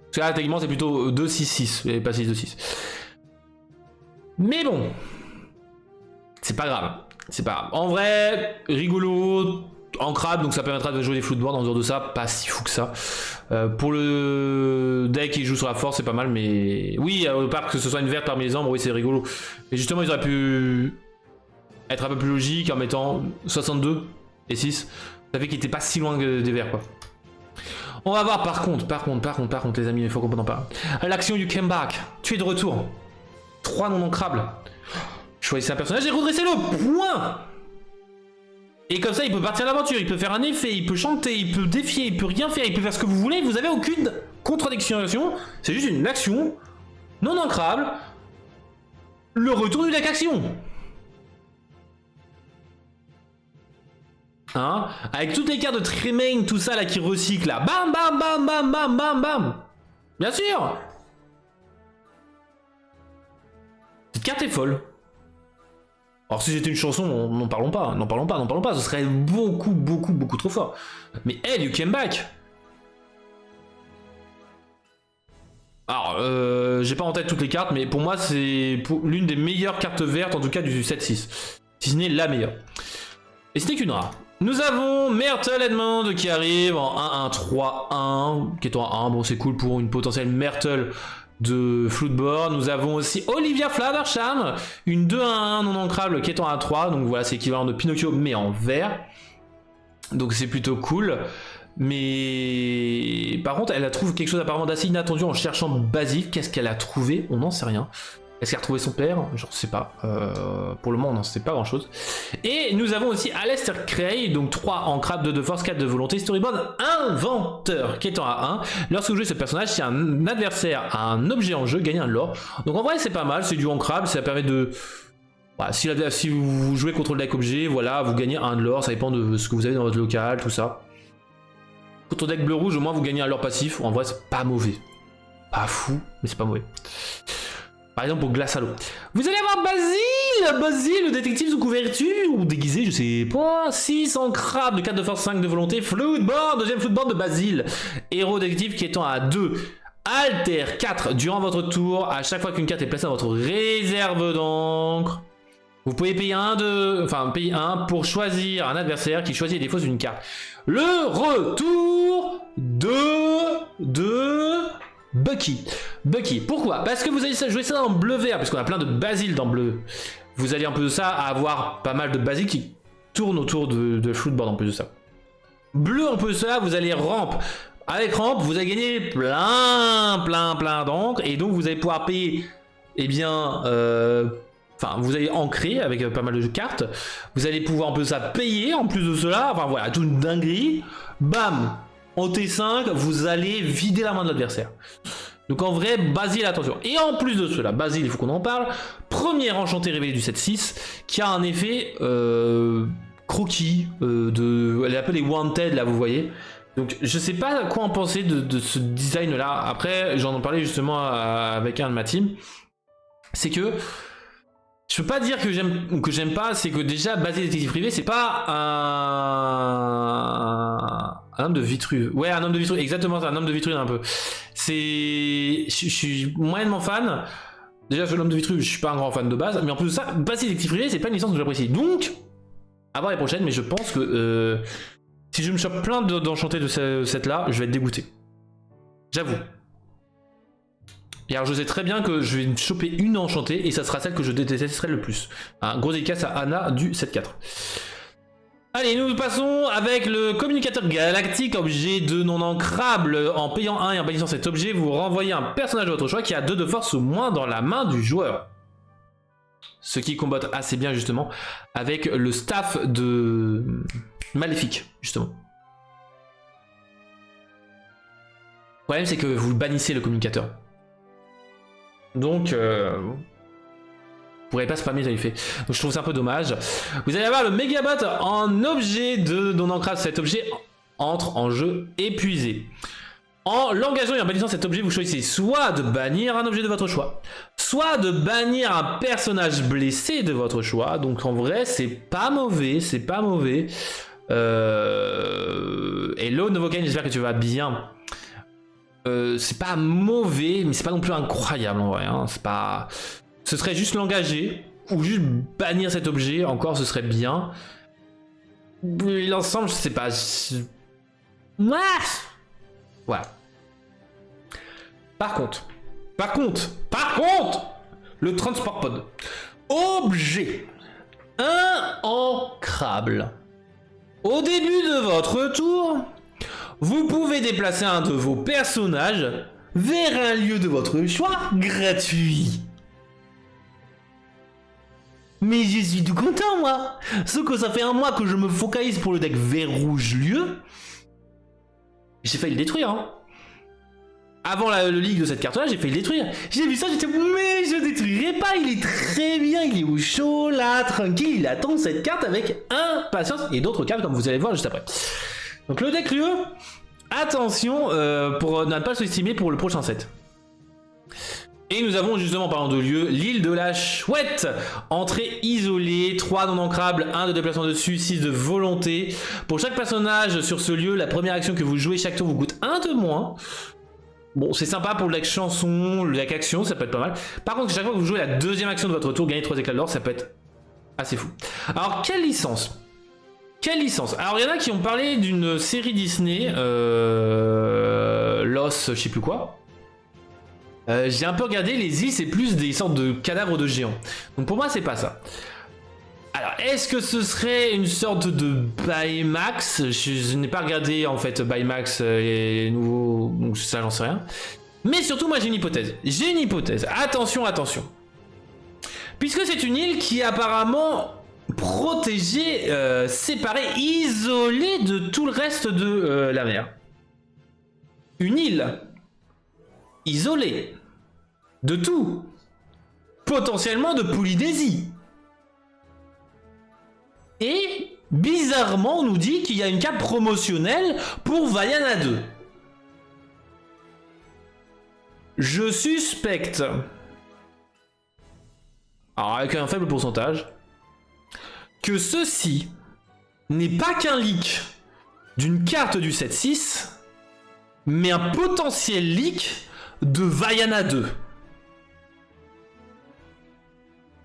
Parce que là techniquement c'est plutôt 2-6-6 et pas 6-2-6. Mais bon. C'est pas grave. C'est pas grave. En vrai, rigolo, ancrable, donc ça permettra de jouer des floodboards en dehors de ça, pas si fou que ça. Pour le deck qui joue sur la force, c'est pas mal, mais. Oui, au part que ce soit une verte parmi les ombres, oui c'est rigolo. Et justement ils auraient pu être un peu plus logique en mettant 62 et 6. Ça fait qu'il était pas si loin des verts quoi. On va voir par contre les amis, il faut qu'on en parle. L'action You Came Back, tu es de retour. 3 non ancrables. Choisissez un personnage et redressez-le, point. Et comme ça il peut partir à l'aventure, il peut faire un effet, il peut chanter, il peut défier, il peut rien faire, il peut faire ce que vous voulez, vous avez aucune contradiction, c'est juste une action non ancrable. Le retour du deck action. Hein, avec toutes les cartes de Tremaine, tout ça là qui recycle là. Bam bam bam bam bam bam bam. Bien sûr. Cette carte est folle. Alors si c'était une chanson, n'en parlons pas, ce serait beaucoup trop fort. Mais elle, You Came Back. Alors, j'ai pas en tête toutes les cartes, mais pour moi c'est l'une des meilleures cartes vertes, en tout cas du 7-6. Si ce n'est la meilleure. Et c'était qu'une rare. Nous avons Myrtle Edmond qui arrive en 1-1-3-1, qui est en 1, bon c'est cool pour une potentielle Myrtle de Floodboard. Nous avons aussi Olivia Flaversham, une 2-1-1 non ancrable qui est en 1-3, donc voilà c'est équivalent de Pinocchio mais en vert. Donc c'est plutôt cool. Mais par contre elle a trouvé quelque chose apparemment d'assez inattendu en cherchant Basile. Qu'est-ce qu'elle a trouvé? On n'en sait rien. Est-ce qu'il a retrouvé son père? Je ne sais pas. Pour le moment, on n'en sait pas grand-chose. Et nous avons aussi Alistair Cray, donc 3 en crabe, 2 de force, 4 de volonté, storyboard inventeur, qui est en A1. Lorsque vous jouez ce personnage, si un adversaire a un objet en jeu, gagnez un lore. Donc en vrai, c'est pas mal, c'est du en crabe, ça permet de... Voilà, si vous jouez contre le deck objet, voilà, vous gagnez un de lore, ça dépend de ce que vous avez dans votre local, tout ça. Contre le deck bleu-rouge, au moins vous gagnez un lore passif. En vrai, c'est pas mauvais. Pas fou, mais c'est pas mauvais. Par exemple pour Glace à l'eau. Vous allez avoir Basile, le détective sous couverture, ou déguisé, je sais pas. 6 en crabe, de 4 de force, 5 de volonté. Floodboard, deuxième floodboard de Basile. Héros détective qui étant à 2. Alter 4, durant votre tour, à chaque fois qu'une carte est placée dans votre réserve d'encre. Vous pouvez payer payer un pour choisir un adversaire qui choisit et défausse une carte. Le retour de Bucky. Bucky, pourquoi? Parce que vous allez jouer ça dans bleu-vert, parce qu'on a plein de Basile dans bleu. Vous allez en plus de ça avoir pas mal de Basile qui tournent autour de Floodboard en plus de ça. Bleu en plus de ça, vous allez rampe. Avec rampe, vous allez gagner plein d'encre, et donc vous allez pouvoir payer, eh bien, vous allez ancrer avec pas mal de cartes. Vous allez pouvoir en plus de ça payer en plus de cela. Enfin voilà, toute une dinguerie. Bam! En T5, vous allez vider la main de l'adversaire. Donc en vrai, Basile, attention. Et en plus de cela, Basile, il faut qu'on en parle. Premier enchanté révélé du 7-6, qui a un effet croquis, elle appelle les Wanted, là, vous voyez. Donc je sais pas quoi en penser de ce design là. Après, j'en ai parlé justement avec un de ma team. C'est que je peux pas dire que j'aime ou que j'aime pas, c'est que déjà Basile détective privé, c'est pas un homme de Vitruve. Ouais, un homme de Vitruve, exactement, c'est un homme de Vitruve un peu. Je suis moyennement fan. Déjà sur l'homme de Vitruve, je suis pas un grand fan de base, mais en plus de ça, Basile détective privé, c'est pas une licence que j'apprécie. Donc, à voir les prochaines, mais je pense que si je me chope plein d'enchantés de cette là, je vais être dégoûté. J'avoue. Et alors je sais très bien que je vais me choper une enchantée et ça sera celle que je détesterai le plus. Un gros dédicace à Anna du 7-4. Allez, nous passons avec le communicateur galactique, objet de non ancrable. En payant 1 et en bannissant cet objet, vous renvoyez un personnage de votre choix qui a 2 de force ou moins dans la main du joueur. Ce qui combatte assez bien justement avec le staff de Maléfique, justement. Le problème c'est que vous bannissez le communicateur. Donc, vous pourrez pas spammer l'effet. Donc je trouve ça un peu dommage. Vous allez avoir le Megabot en objet de non-ancrage. Cet objet entre en jeu épuisé. En l'engageant et en bannissant cet objet, vous choisissez soit de bannir un objet de votre choix, soit de bannir un personnage blessé de votre choix. Donc en vrai, c'est pas mauvais, c'est pas mauvais. Hello Novocaine, j'espère que tu vas bien. C'est pas mauvais, mais c'est pas non plus incroyable en vrai. Hein. C'est pas... Ce serait juste l'engager, ou juste bannir cet objet, encore ce serait bien. L'ensemble, je sais pas. Voilà. Par contre, le transport pod. Objet inancrable. Au début de votre tour, vous pouvez déplacer un de vos personnages vers un lieu de votre choix gratuit. Mais je suis tout content, moi. Sauf que ça fait un mois que je me focalise pour le deck vert rouge lieu. J'ai failli le détruire, hein. Avant le leak de cette carte-là, j'ai failli le détruire. J'ai vu ça, j'étais mais je détruirai pas, il est très bien, il est au chaud, là, tranquille, il attend cette carte avec impatience et d'autres cartes comme vous allez voir juste après. Donc le deck lieu, attention pour ne pas sous-estimer pour le prochain set. Et nous avons justement, parlant de lieu, l'île de la Chouette. Entrée isolée, 3 non ancrables, 1 de déplacement dessus, 6 de volonté. Pour chaque personnage sur ce lieu, la première action que vous jouez chaque tour vous coûte 1 de moins. Bon, c'est sympa pour le deck chanson, le deck action, ça peut être pas mal. Par contre, chaque fois que vous jouez la deuxième action de votre tour, gagner 3 éclats d'or, ça peut être assez fou. Alors, quelle licence? Quelle licence? Alors, il y en a qui ont parlé d'une série Disney, Lost, je sais plus quoi. J'ai un peu regardé, les îles, c'est plus des sortes de cadavres de géants. Donc pour moi, c'est pas ça. Alors, est-ce que ce serait une sorte de Baymax? Je n'ai pas regardé, en fait, Baymax et nouveaux... Donc ça, j'en sais rien. Mais surtout, moi, j'ai une hypothèse. J'ai une hypothèse. Attention, attention. Puisque c'est une île qui est apparemment protégée, séparée, isolée de tout le reste de la mer. Une île isolée de tout. Potentiellement de Polynésie. Et bizarrement, on nous dit qu'il y a une carte promotionnelle pour Vaiana 2. Je suspecte, alors avec un faible pourcentage, que ceci n'est pas qu'un leak d'une carte du 7-6, mais un potentiel leak de Vaiana 2.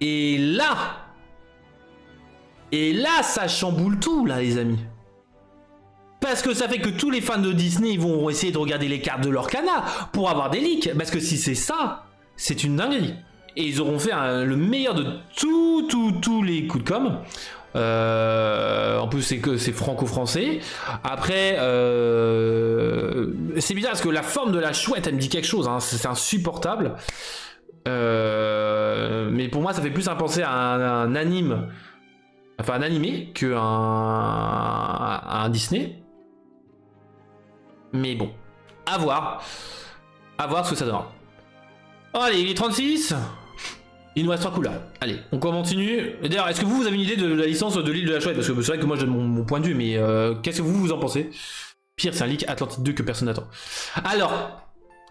Et là, ça chamboule tout, là, les amis. Parce que ça fait que tous les fans de Disney vont essayer de regarder les cartes de Lorcana pour avoir des leaks. Parce que si c'est ça, c'est une dinguerie. Et ils auront fait le meilleur de tous les coups de com'. En plus, c'est franco-français. Après, c'est bizarre parce que la forme de la chouette, elle me dit quelque chose. Hein. C'est insupportable. Mais pour moi, ça fait plus penser à un anime. Enfin, un animé qu'un un Disney. Mais bon, à voir ce que ça donnera. Allez, il est 36. Il nous reste 3 coups là. Allez, on continue. D'ailleurs, est-ce que vous avez une idée de la licence de l'île de la Chouette? Parce que c'est vrai que moi je donne mon point de vue, mais qu'est-ce que vous en pensez? Pire, c'est un leak Atlantide 2 que personne n'attend.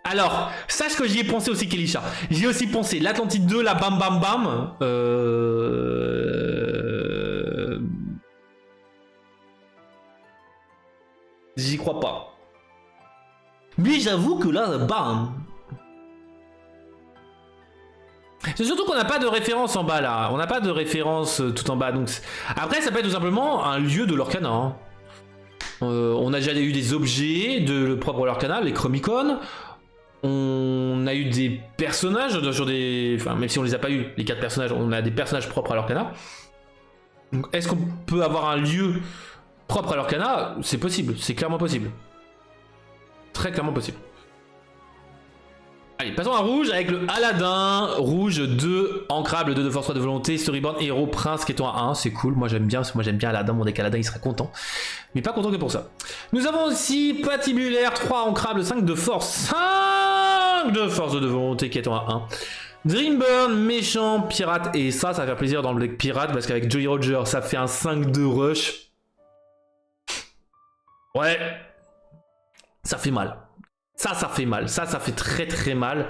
Alors, sache que j'y ai pensé aussi, Kelisha. J'y ai aussi pensé. L'Atlantide 2, la bam bam bam. J'y crois pas. Mais j'avoue que là, bam. C'est surtout qu'on n'a pas de référence en bas là. On n'a pas de référence tout en bas. Donc après, ça peut être tout simplement un lieu de Lorcana. Hein. On a déjà eu des objets de propre Lorcana, les Chromicon. On a eu des personnages sur des. Enfin, même si on les a pas eu, les 4 personnages, on a des personnages propres à Lorcana. Donc est-ce qu'on peut avoir un lieu propre à Lorcana? C'est possible, c'est clairement possible. Très clairement possible. Allez, passons à rouge avec le Aladdin. Rouge 2, ancrable, 2 de force, 3 de volonté, storyboard, héros, prince qui est en 1. C'est cool, moi j'aime bien, parce que moi j'aime bien Aladdin, mon deck Aladdin il sera content. Mais pas content que pour ça. Nous avons aussi patibulaire, 3 ancrable, 5 de force, 5 de force, 2 de volonté qui est en 1. Dreamburn, méchant, pirate, et ça va faire plaisir dans le deck pirate, parce qu'avec Jolly Roger, ça fait un 5 de rush. Ouais. Ça fait mal. Ça fait mal. Ça fait très mal.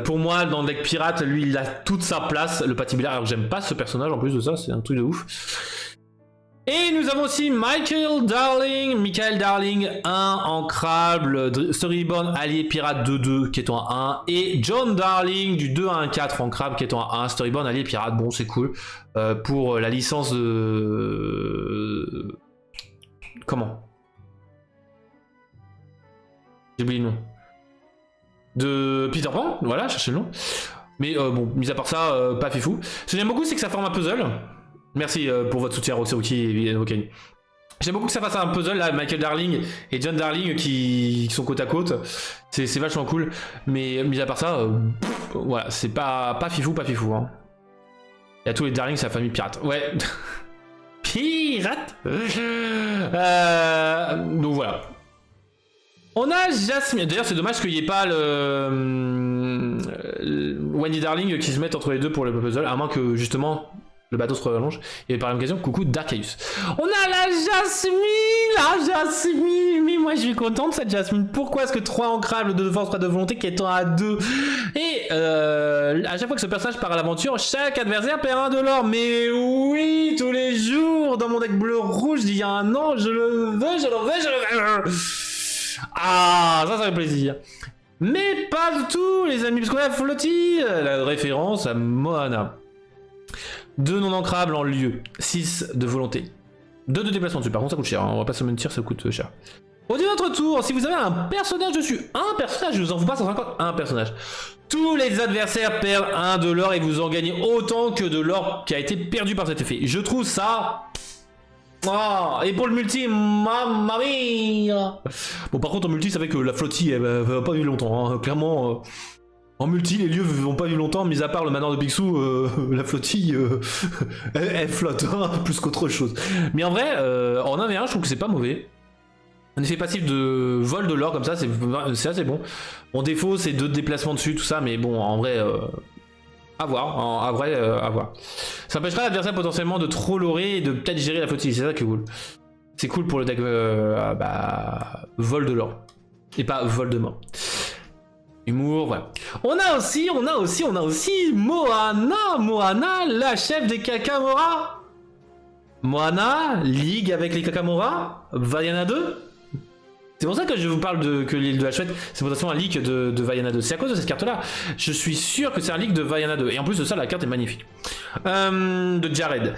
Pour moi, dans le deck pirate, lui, il a toute sa place, le patibulaire. Alors que j'aime pas ce personnage en plus de ça, c'est un truc de ouf. Et nous avons aussi Michael Darling, 1 ancrable, storyboard, allié pirate 2-2 qui est en 1. Et John Darling du 2 à 1 4 ancrable qui est en 1, storyboard, allié pirate. Bon, c'est cool. Pour la licence de. Comment? J'ai oublié le nom. De Peter Pan, voilà, cherchez le nom. Mais bon, mis à part ça, pas fifou. Ce que j'aime beaucoup, c'est que ça forme un puzzle. Merci pour votre soutien, Roxy et Vokani. J'aime beaucoup que ça fasse un puzzle, là, Michael Darling et John Darling qui sont côte à côte. C'est vachement cool. Mais mis à part ça, voilà, c'est pas fifou. Hein. Il y a tous les Darling, c'est la famille pirate. Ouais. Pirate. Donc voilà. On a Jasmine. D'ailleurs, c'est dommage qu'il n'y ait pas le Wendy Darling qui se mette entre les deux pour le puzzle, à moins que justement le bateau se rallonge. Et par l'occasion, coucou Darkaius. On a la Jasmine. Mais moi, je suis contente cette Jasmine. Pourquoi est-ce que 3 ancrables, 2 de force, 3 de volonté qui est à 2? Et à chaque fois que ce personnage part à l'aventure, chaque adversaire perd 1 de l'or. Mais oui, tous les jours dans mon deck bleu-rouge d'il y a un an, je le veux. Ah, ça fait plaisir. Mais pas du tout, les amis, parce qu'on a Flotti, la référence à Moana. 2 non ancrables en lieu, 6 de volonté. 2 de déplacement dessus, par contre ça coûte cher, hein. On va pas se mentir, ça coûte cher. Au début de notre tour, si vous avez un personnage dessus, un personnage, je vous en vous passe 150, un personnage. Tous les adversaires perdent 1 de l'or et vous en gagnez autant que de l'or qui a été perdu par cet effet. Je trouve ça... Oh, et pour le multi, mamma mia. Bon, par contre, en multi, ça fait que la flottille, elle va pas vivre longtemps. Hein. Clairement, En multi, les lieux vont pas vivre longtemps, mis à part le manoir de Picsou, la flottille, elle flotte, hein, plus qu'autre chose. Mais en vrai, en 1v1, je trouve que c'est pas mauvais. Un effet passif de vol de l'or comme ça, c'est assez bon. Mon défaut, c'est 2 déplacements dessus, tout ça, mais bon, en vrai, à voir. En vrai, à voir. Ça empêchera l'adversaire potentiellement de trop lorer et de peut-être gérer la flottille, c'est ça qui est cool. C'est cool pour le deck vol de l'or. Et pas vol de mort. Humour, voilà. On a aussi Moana, la chef des Kakamora. Moana, ligue avec les Kakamora, Vaiana 2. C'est pour ça que je vous parle que l'île de la chouette, c'est potentiellement un leak de Vaiana 2. C'est à cause de cette carte-là. Je suis sûr que c'est un leak de Vaiana 2. Et en plus de ça, la carte est magnifique. De Jared.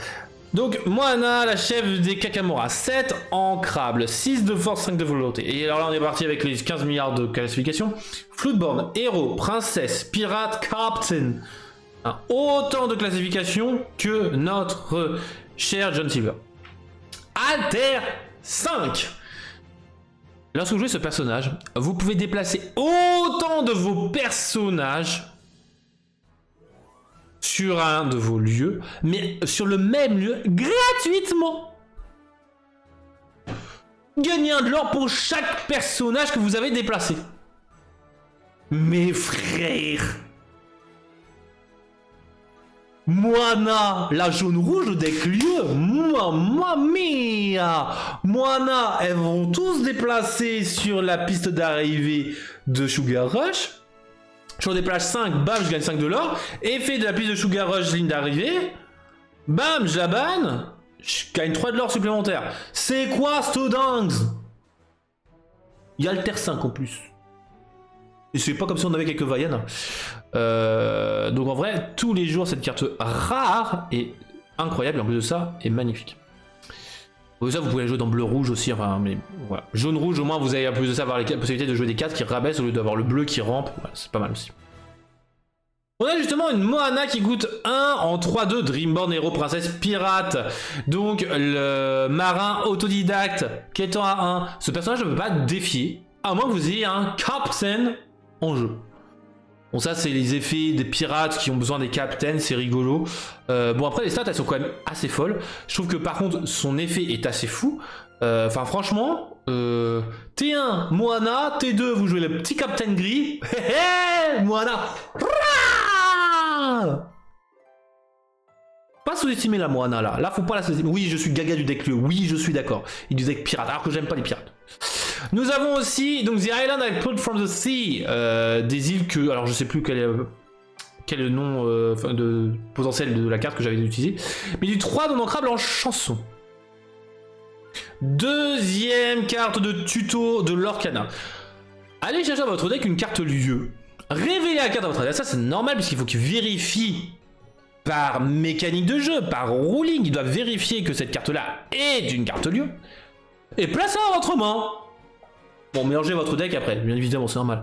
Donc, Moana, la chef des Kakamora. 7 ancrables, 6 de force, 5 de volonté. Et alors là, on est parti avec les 15 milliards de classifications. Floodborn, héros, princesse, pirate, captain. Autant de classifications que notre cher John Silver. Alter 5. Lorsque vous jouez ce personnage, vous pouvez déplacer autant de vos personnages sur un de vos lieux, mais sur le même lieu, gratuitement. Gagnez un de l'or pour chaque personnage que vous avez déplacé. Mes frères. Moana, la jaune-rouge le deck lieu, mamma mia. Moana, elles vont tous déplacer sur la piste d'arrivée de Sugar Rush. Je déplace 5, bam, je gagne 5 de l'or. Effet de la piste de Sugar Rush, ligne d'arrivée. Bam, je la banne. Je gagne 3 de l'or supplémentaire. C'est quoi ce dingue? Il y a Alter 5 en plus. Et c'est pas comme si on avait quelques Vaiana. Donc en vrai, tous les jours, cette carte rare est incroyable. Et en plus de ça, est magnifique. Pour ça, vous pouvez la jouer dans bleu-rouge aussi. Enfin, mais voilà. Jaune-rouge, au moins, vous avez en plus de ça avoir la possibilité de jouer des 4 qui rabaissent au lieu d'avoir le bleu qui rampe. Voilà, c'est pas mal aussi. On a justement une Moana qui coûte 1 en 3-2, Dreamborn, héros, princesse, pirate. Donc le marin autodidacte qui est à 1. Ce personnage ne peut pas défier, à moins que vous ayez un captain en jeu. Bon, ça c'est les effets des pirates qui ont besoin des captains, c'est rigolo. Bon, après les stats elles sont quand même assez folles. Je trouve que par contre son effet est assez fou. Enfin franchement, T1 Moana, T2 vous jouez le petit captain gris. Moana. Pas sous-estimer la Moana là. Là faut pas la sous-estimer. Oui, je suis gaga du deck lieu. Oui, je suis d'accord. Et du deck pirate. Alors que j'aime pas les pirates. Nous avons aussi donc The Island I Pulled from the Sea, des îles que alors je sais plus quel est le nom de potentiel de la carte que j'avais utilisé, mais du 3 non ancrable en chanson. Deuxième carte de tuto de l'Orcana. Allez chercher dans votre deck une carte lieu. Révélez la carte à votre adversaire, c'est normal puisqu'il faut qu'il vérifie par mécanique de jeu, par ruling, il doit vérifier que cette carte-là est une carte lieu. Et placez-la dans votre main. Bon, mélangez votre deck après, bien évidemment, c'est normal.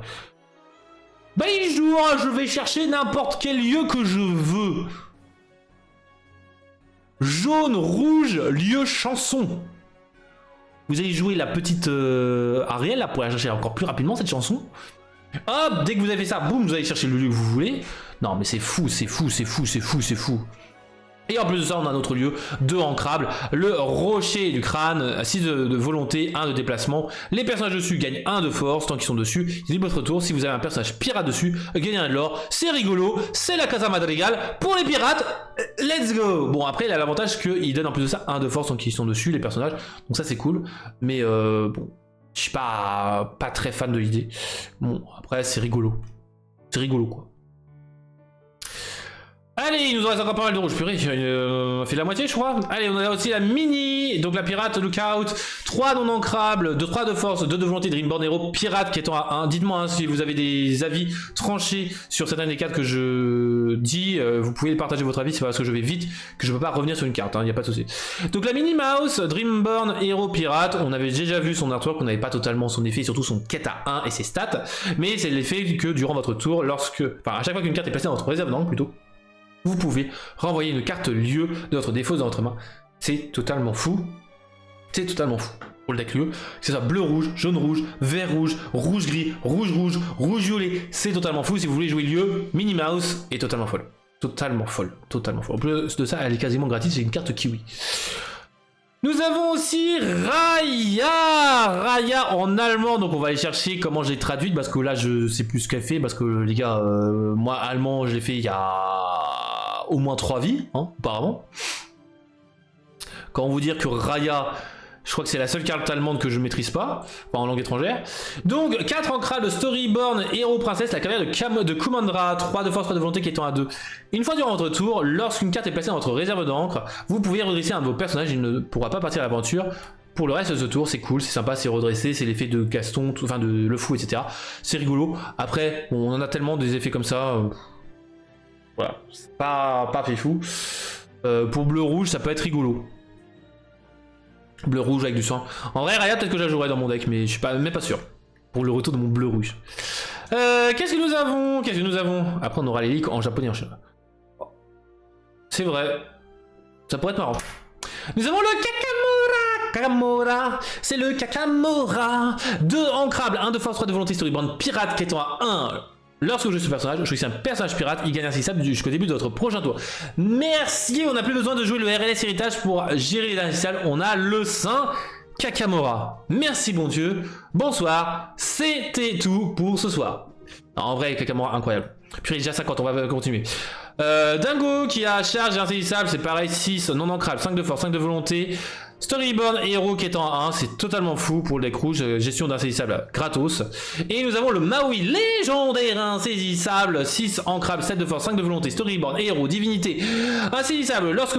Bah, je vais chercher n'importe quel lieu que je veux. Jaune, rouge, lieu, chanson. Vous allez jouer la petite Ariel là pour aller chercher encore plus rapidement cette chanson. Hop, dès que vous avez fait ça, boum, vous allez chercher le lieu que vous voulez. Non, mais c'est fou, c'est fou, c'est fou, c'est fou, c'est fou. Et en plus de ça, on a un autre lieu, 2 ancrables, le rocher du crâne, 6 de volonté, 1 de déplacement. Les personnages dessus gagnent 1 de force tant qu'ils sont dessus. C'est votre tour, si vous avez un personnage pirate dessus, gagnez 1 de l'or. C'est rigolo, c'est la Casa Madrigal pour les pirates. Let's go. Bon, après, il a l'avantage qu'il donne en plus de ça 1 de force tant qu'ils sont dessus, les personnages. Donc ça, c'est cool. Mais bon, je suis pas très fan de l'idée. Bon, après, c'est rigolo. C'est rigolo, quoi. Allez, il nous reste encore pas mal de rouge. Purée, on a fait la moitié, je crois. Allez, on a aussi la mini, donc la pirate lookout. 3 non ancrables, 3 de force, 2 de volonté, Dreamborn héros, pirate qui est en A1. Dites-moi hein, si vous avez des avis tranchés sur certaines des cartes que je dis. Vous pouvez partager votre avis, c'est parce que je vais vite que je peux pas revenir sur une carte, il n'y a pas de souci. Donc la mini mouse, Dreamborn héros, pirate. On avait déjà vu son artwork, on n'avait pas totalement son effet, surtout son quête à 1 et ses stats. Mais c'est l'effet que durant votre tour, à chaque fois qu'une carte est placée dans votre réserve, non plutôt. Vous pouvez renvoyer une carte lieu de votre défausse dans votre main. C'est totalement fou. C'est totalement fou. pour le deck lieu, que ce soit bleu-rouge, jaune-rouge, vert-rouge, rouge-gris, rouge-rouge, rouge-violet, c'est totalement fou. Si vous voulez jouer lieu, Minnie Mouse est totalement folle. Totalement folle, totalement folle. En plus de ça, elle est quasiment gratuite, c'est une carte kiwi. Nous avons aussi Raya en allemand, donc on va aller chercher comment j'ai traduite, parce que là je sais plus ce qu'elle fait, parce que les gars, moi allemand je l'ai fait il y a au moins 3 vies, hein, auparavant. Quand on vous dire que Raya, je crois que c'est la seule carte allemande que je maîtrise pas, enfin en langue étrangère. Donc 4 ancrables de Storyborn, héros princesse, la carrière de Kumandra, 3 de force, 3 de volonté qui étant à 2. Une fois durant votre tour, lorsqu'une carte est placée dans votre réserve d'encre, vous pouvez redresser un de vos personnages, il ne pourra pas partir à l'aventure. Pour le reste de ce tour, c'est cool, c'est sympa, c'est redressé, c'est l'effet de Gaston, enfin de Le Fou, etc. C'est rigolo. Après, on en a tellement des effets comme ça. Voilà, c'est pas fifou. Pour bleu-rouge, ça peut être rigolo. Bleu-rouge avec du sang. En vrai, Raya, peut-être que je la jouerai dans mon deck, mais je suis même pas sûr. Pour le retour de mon bleu-rouge. Qu'est-ce que nous avons? Après, on aura les leaks en japonais et en chinois. C'est vrai. Ça pourrait être marrant. Nous avons le Kakamora. C'est le Kakamora. 2 ancrables, 1 de force, 3 de volonté, Storyborn pirate qui étant à 1. Lorsque je joue ce personnage, je choisis un personnage pirate, il gagne un saisissable jusqu'au début de votre prochain tour. Merci, on n'a plus besoin de jouer le RLS héritage pour gérer les insaisissables, on a le Saint Kakamora. Merci bon Dieu, bonsoir, c'était tout pour ce soir. Non, en vrai, Kakamora, incroyable. Puis déjà 50, on va continuer. Dingo qui a charge et insaisissable, c'est pareil, 6 non ancrable, 5 de force, 5 de volonté. Storyborn héros qui est en 1, c'est totalement fou pour le deck rouge, gestion d'insaisissable gratos. Et nous avons le Maui légendaire insaisissable, 6 ancrable, 7 de force, 5 de volonté, Storyborn héros, divinité, insaisissable. Lorsque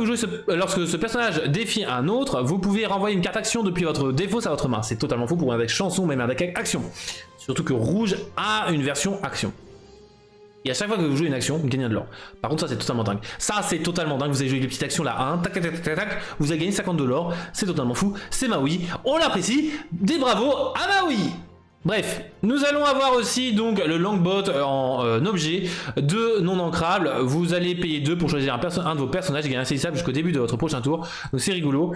ce personnage défie un autre, vous pouvez renvoyer une carte action depuis votre défausse à votre main. C'est totalement fou pour un deck chanson, même un deck action. Surtout que rouge a une version action. Et à chaque fois que vous jouez une action, vous gagnez de l'or. Par contre, ça c'est totalement dingue. Ça c'est totalement dingue. Vous avez joué les petites actions là, 1, tac, tac, tac, tac, tac. Vous avez gagné 50 de l'or. C'est totalement fou. C'est Maui. On l'apprécie. Des bravos à Maui. Bref, nous allons avoir aussi donc le Longbot en objet de non ancrable. Vous allez payer 2 pour choisir un de vos personnages et gagner un insaisissable jusqu'au début de votre prochain tour. Donc c'est rigolo.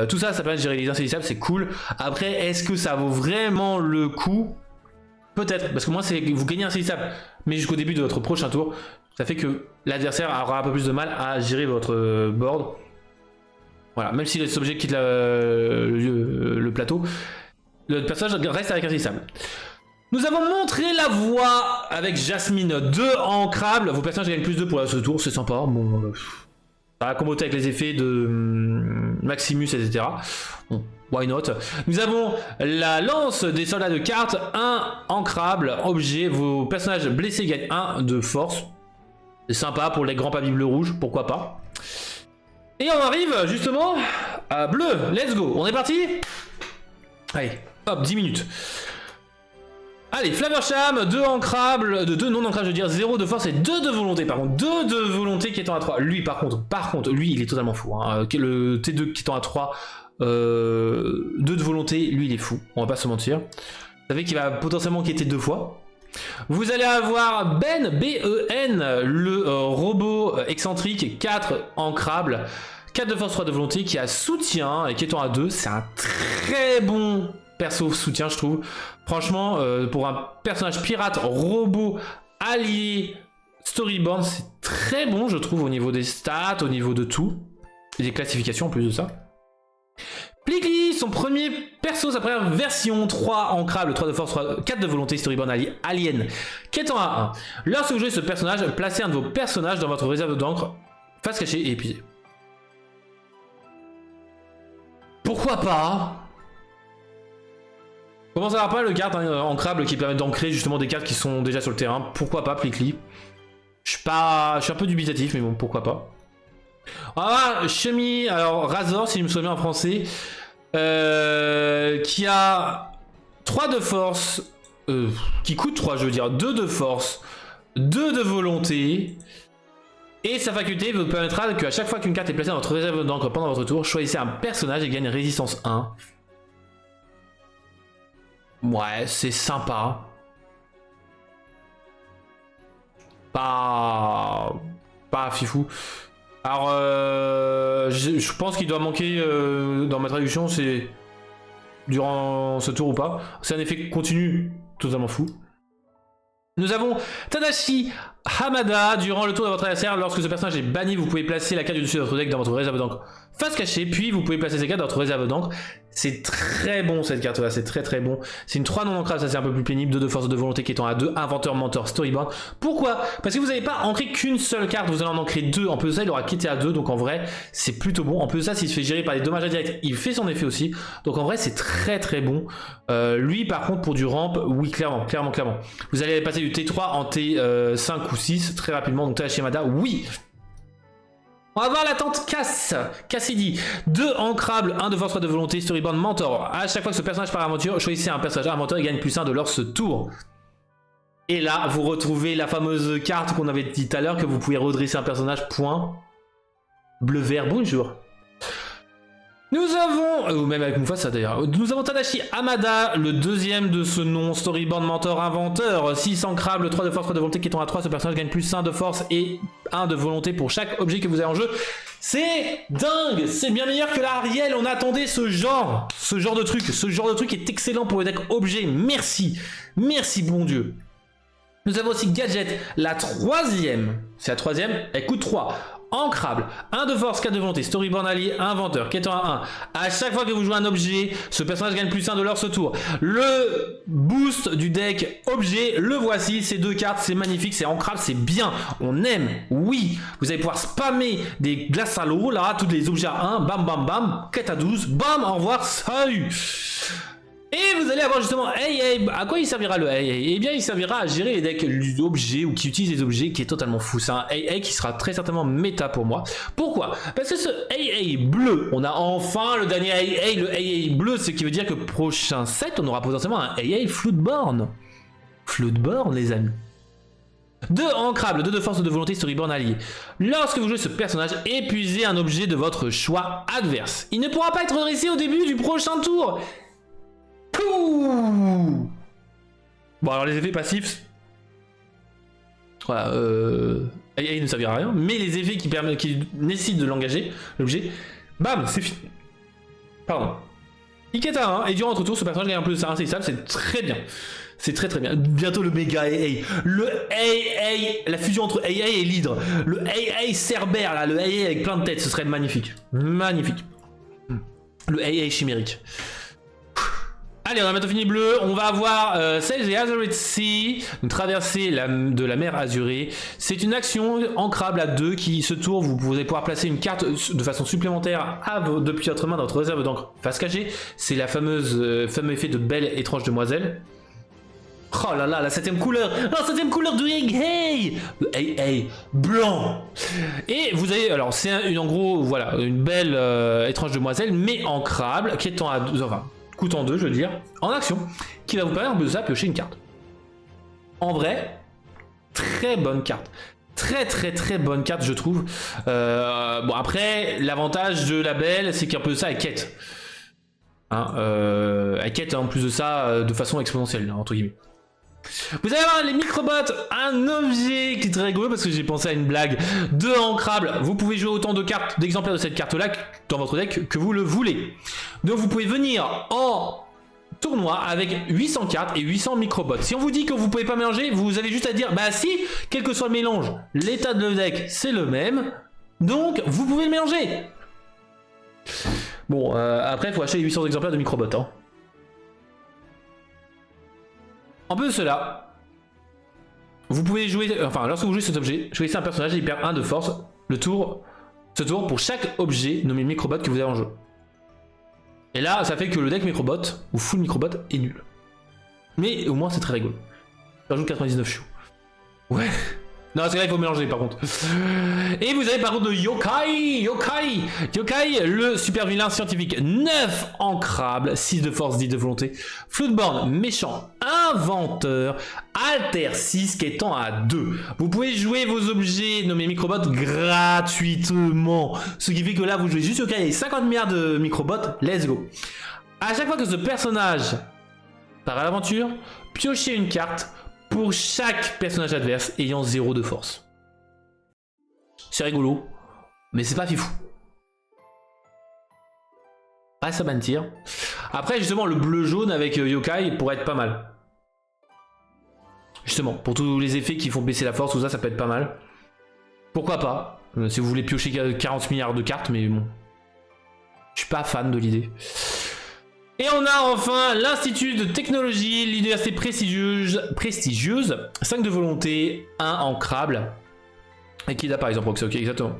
Tout ça, ça permet de gérer les insaisissables. C'est cool. Après, est-ce que ça vaut vraiment le coup? Peut-être, parce que moi c'est vous gagnez un saisissable, mais jusqu'au début de votre prochain tour, ça fait que l'adversaire aura un peu plus de mal à gérer votre board. Voilà, même si les objets quittent le plateau, le personnage reste avec un saisissable. Nous avons montré la voie avec Jasmine 2 ancrable. Vos personnages gagnent plus 2 pour ce tour, c'est sympa. Bon, ça va comboter avec les effets de Maximus, etc. Bon, why not? Nous avons la lance des soldats de cartes, 1 ancrable, objet. Vos personnages blessés gagnent 1 de force. C'est sympa pour les grands pavis bleu-rouge, pourquoi pas. Et on arrive justement à bleu. Let's go, on est parti? Allez, hop, 10 minutes. Allez, Flaversham, 2 ancrables, 2 non ancrables, je veux dire 0 de force et 2 de volonté. Par contre, 2 de volonté qui étant à 3. Lui, par contre, lui, il est totalement fou. Hein. Le T2 qui étant à 3, 2 de volonté, lui, il est fou. On va pas se mentir. Vous savez qu'il va potentiellement quitter 2 fois. Vous allez avoir Ben, B-E-N, le robot excentrique, 4 ancrables, 4 de force, 3 de volonté, qui a soutien et qui étant à 2. C'est un très bon perso soutien, je trouve. Franchement, pour un personnage pirate, robot, allié, Storyborn, c'est très bon, je trouve, au niveau des stats, au niveau de tout. Et des classifications en plus de ça. Plikli, son premier perso, sa première version, 3 ancrables, 3 de force, 4 de volonté, Storyborn alien, qui est en A1. Lorsque vous jouez ce personnage, placez un de vos personnages dans votre réserve d'encre, face cachée et épuisé. Pourquoi pas? Comment ça va pas le carte ancrable qui permet d'ancrer justement des cartes qui sont déjà sur le terrain? Pourquoi pas Plikli? Je suis un peu dubitatif, mais bon, pourquoi pas. Ah, Shemi, alors Razor, si je me souviens en français, qui a 3 de force, qui coûte 3, je veux dire, 2 de force, 2 de volonté, et sa faculté vous permettra qu'à chaque fois qu'une carte est placée dans votre réserve d'encre pendant votre tour, choisissez un personnage et gagne résistance 1. Ouais, c'est sympa. Pas fifou. Alors, je pense qu'il doit manquer dans ma traduction, c'est durant ce tour ou pas. C'est un effet continu totalement fou. Nous avons Tadashi Hamada. Durant le tour de votre adversaire, lorsque ce personnage est banni, vous pouvez placer la carte du dessus de votre deck dans votre réserve d'encre face cachée, puis vous pouvez placer ces cartes dans votre réserve d'encre. C'est très bon cette carte là, c'est très bon. C'est une 3 non ancrable, ça c'est un peu plus pénible, 2 de force de volonté qui étant à 2, inventeur, mentor, storyboard. Pourquoi? Parce que vous n'avez pas ancré qu'une seule carte, vous allez en ancrer 2. En plus de ça, il aura quitté à 2, donc en vrai, c'est plutôt bon. En plus de ça, s'il se fait gérer par des dommages indirects, il fait son effet aussi. Donc en vrai, c'est très bon. Lui, par contre, pour du ramp, oui, clairement. Vous allez passer du T3 en T5 ou 6 très rapidement, donc Tadashi Hamada, oui. On va voir la tante Cassidy. 2 ancrables, 1 de force, 3 de volonté, storyboard, mentor. À chaque fois que ce personnage part aventure, choisissez un personnage inventeur et gagne plus 1 de lors ce tour. Et là, vous retrouvez la fameuse carte qu'on avait dit tout à l'heure, que vous pouvez redresser un personnage, point. Bleu vert, bonjour. Nous avons, ou même avec Mufasa d'ailleurs, nous avons Tadashi Hamada, le deuxième de ce nom, storyboard, mentor, inventeur, 6 ancrables, 3 de force, 3 de volonté qui est à 3, ce personnage gagne plus 1 de force et 1 de volonté pour chaque objet que vous avez en jeu. C'est dingue, c'est bien meilleur que la Ariel, on attendait ce genre de truc est excellent pour le deck objet, merci bon Dieu. Nous avons aussi Gadget, la troisième, c'est la troisième, elle coûte 3. Ancrable, 1 de force, 4 de volonté, storyboard allié, inventeur, qui est à 1. À chaque fois que vous jouez un objet, ce personnage gagne plus 1 de lors ce tour. Le boost du deck objet, le voici, ces 2 cartes, c'est magnifique, c'est ancrable, c'est bien, on aime, oui. Vous allez pouvoir spammer des glaces à l'eau, là, tous les objets à 1, bam bam bam, quête à 12, bam, au revoir, salut. Et vous allez avoir justement, à quoi il servira le Eh bien, il servira à gérer les decks objets ou qui utilisent les objets, qui est totalement fou. C'est un qui sera très certainement méta pour moi. Pourquoi? Parce que ce bleu, on a enfin le dernier le bleu, ce qui veut dire que prochain set, on aura potentiellement un Floodborn. Floodborn, les amis. 2 ancrables, 2 de force de volonté, storyboard allié. Lorsque vous jouez ce personnage, épuisez un objet de votre choix adverse. Il ne pourra pas être redressé au début du prochain tour. Pouh. Bon, alors les effets passifs, voilà, il ne servira à rien, mais les effets qui nécessitent de l'engager, l'objet, bam, c'est fini. Pardon. Il est à 1, et durant votre tour, ce personnage gagne un plus de ça insaisissable, c'est très bien. C'est très bien. Bientôt le méga AA. Le AA, la fusion entre AA et l'hydre. Le AA Cerbère, là, le AA avec plein de têtes, ce serait magnifique. Magnifique. Le AA chimérique. Allez, on a maintenant fini bleu, on va avoir Sail the Azurite Sea, une traversée de la mer Azurée. C'est une action ancrable à 2 qui, ce tour, vous allez pouvoir placer une carte de façon supplémentaire depuis votre main dans votre réserve d'encre face cachée. C'est la fameux effet de belle étrange demoiselle. Oh là là, la 7ème couleur, la 7ème couleur du AA, le AA blanc. Et vous avez, alors c'est en gros, voilà, une belle étrange demoiselle, mais ancrable, qui est en A2, enfin, coûtant 2, je veux dire, en action, qui va vous permettre de ça piocher une carte. En vrai, très bonne carte. Très bonne carte, je trouve. Bon, après, l'avantage de la belle, c'est qu'un peu de ça, elle quête. Hein, elle quête en plus de ça de façon exponentielle, entre guillemets. Vous allez avoir les microbots, un objet qui est très rigolo parce que j'ai pensé à une blague. 2 ancrables, vous pouvez jouer autant de cartes, d'exemplaires de cette carte là dans votre deck que vous le voulez. Donc vous pouvez venir en tournoi avec 800 cartes et 800 microbots. Si on vous dit que vous pouvez pas mélanger, vous avez juste à dire bah si, quel que soit le mélange, l'état de le deck c'est le même, donc vous pouvez le mélanger. Bon, après il faut acheter les 800 exemplaires de microbots. Hein. En plus de cela, vous pouvez jouer, enfin lorsque vous jouez cet objet, choisissez un personnage et il perd 1 de force ce tour pour chaque objet nommé microbot que vous avez en jeu. Et là, ça fait que le deck microbot ou full microbot est nul. Mais au moins c'est très rigolo. Je rajoute 99 choux. Ouais. Non, c'est là il faut mélanger par contre. Et vous avez par contre le Yokai, le super vilain scientifique. 9 ancrables, 6 de force, 10 de volonté. Floodborn, méchant, inventeur, alter 6 qui étant à 2. Vous pouvez jouer vos objets nommés microbots gratuitement. Ce qui fait que là vous jouez juste Yokai et 50 milliards de microbots, let's go. À chaque fois que ce personnage part à l'aventure, piochez une carte pour chaque personnage adverse ayant 0 de force. C'est rigolo, mais c'est pas fifou. reste à bâtir. Après, justement, le bleu-jaune avec Yokai pourrait être pas mal. Justement, pour tous les effets qui font baisser la force, tout ça, ça peut être pas mal. Pourquoi pas, si vous voulez piocher 40 milliards de cartes, mais bon. Je suis pas fan de l'idée. Et on a enfin l'Institut de Technologie, l'université prestigieuse, 5 de volonté, 1 ancrable. Et qui là par exemple, ok, exactement.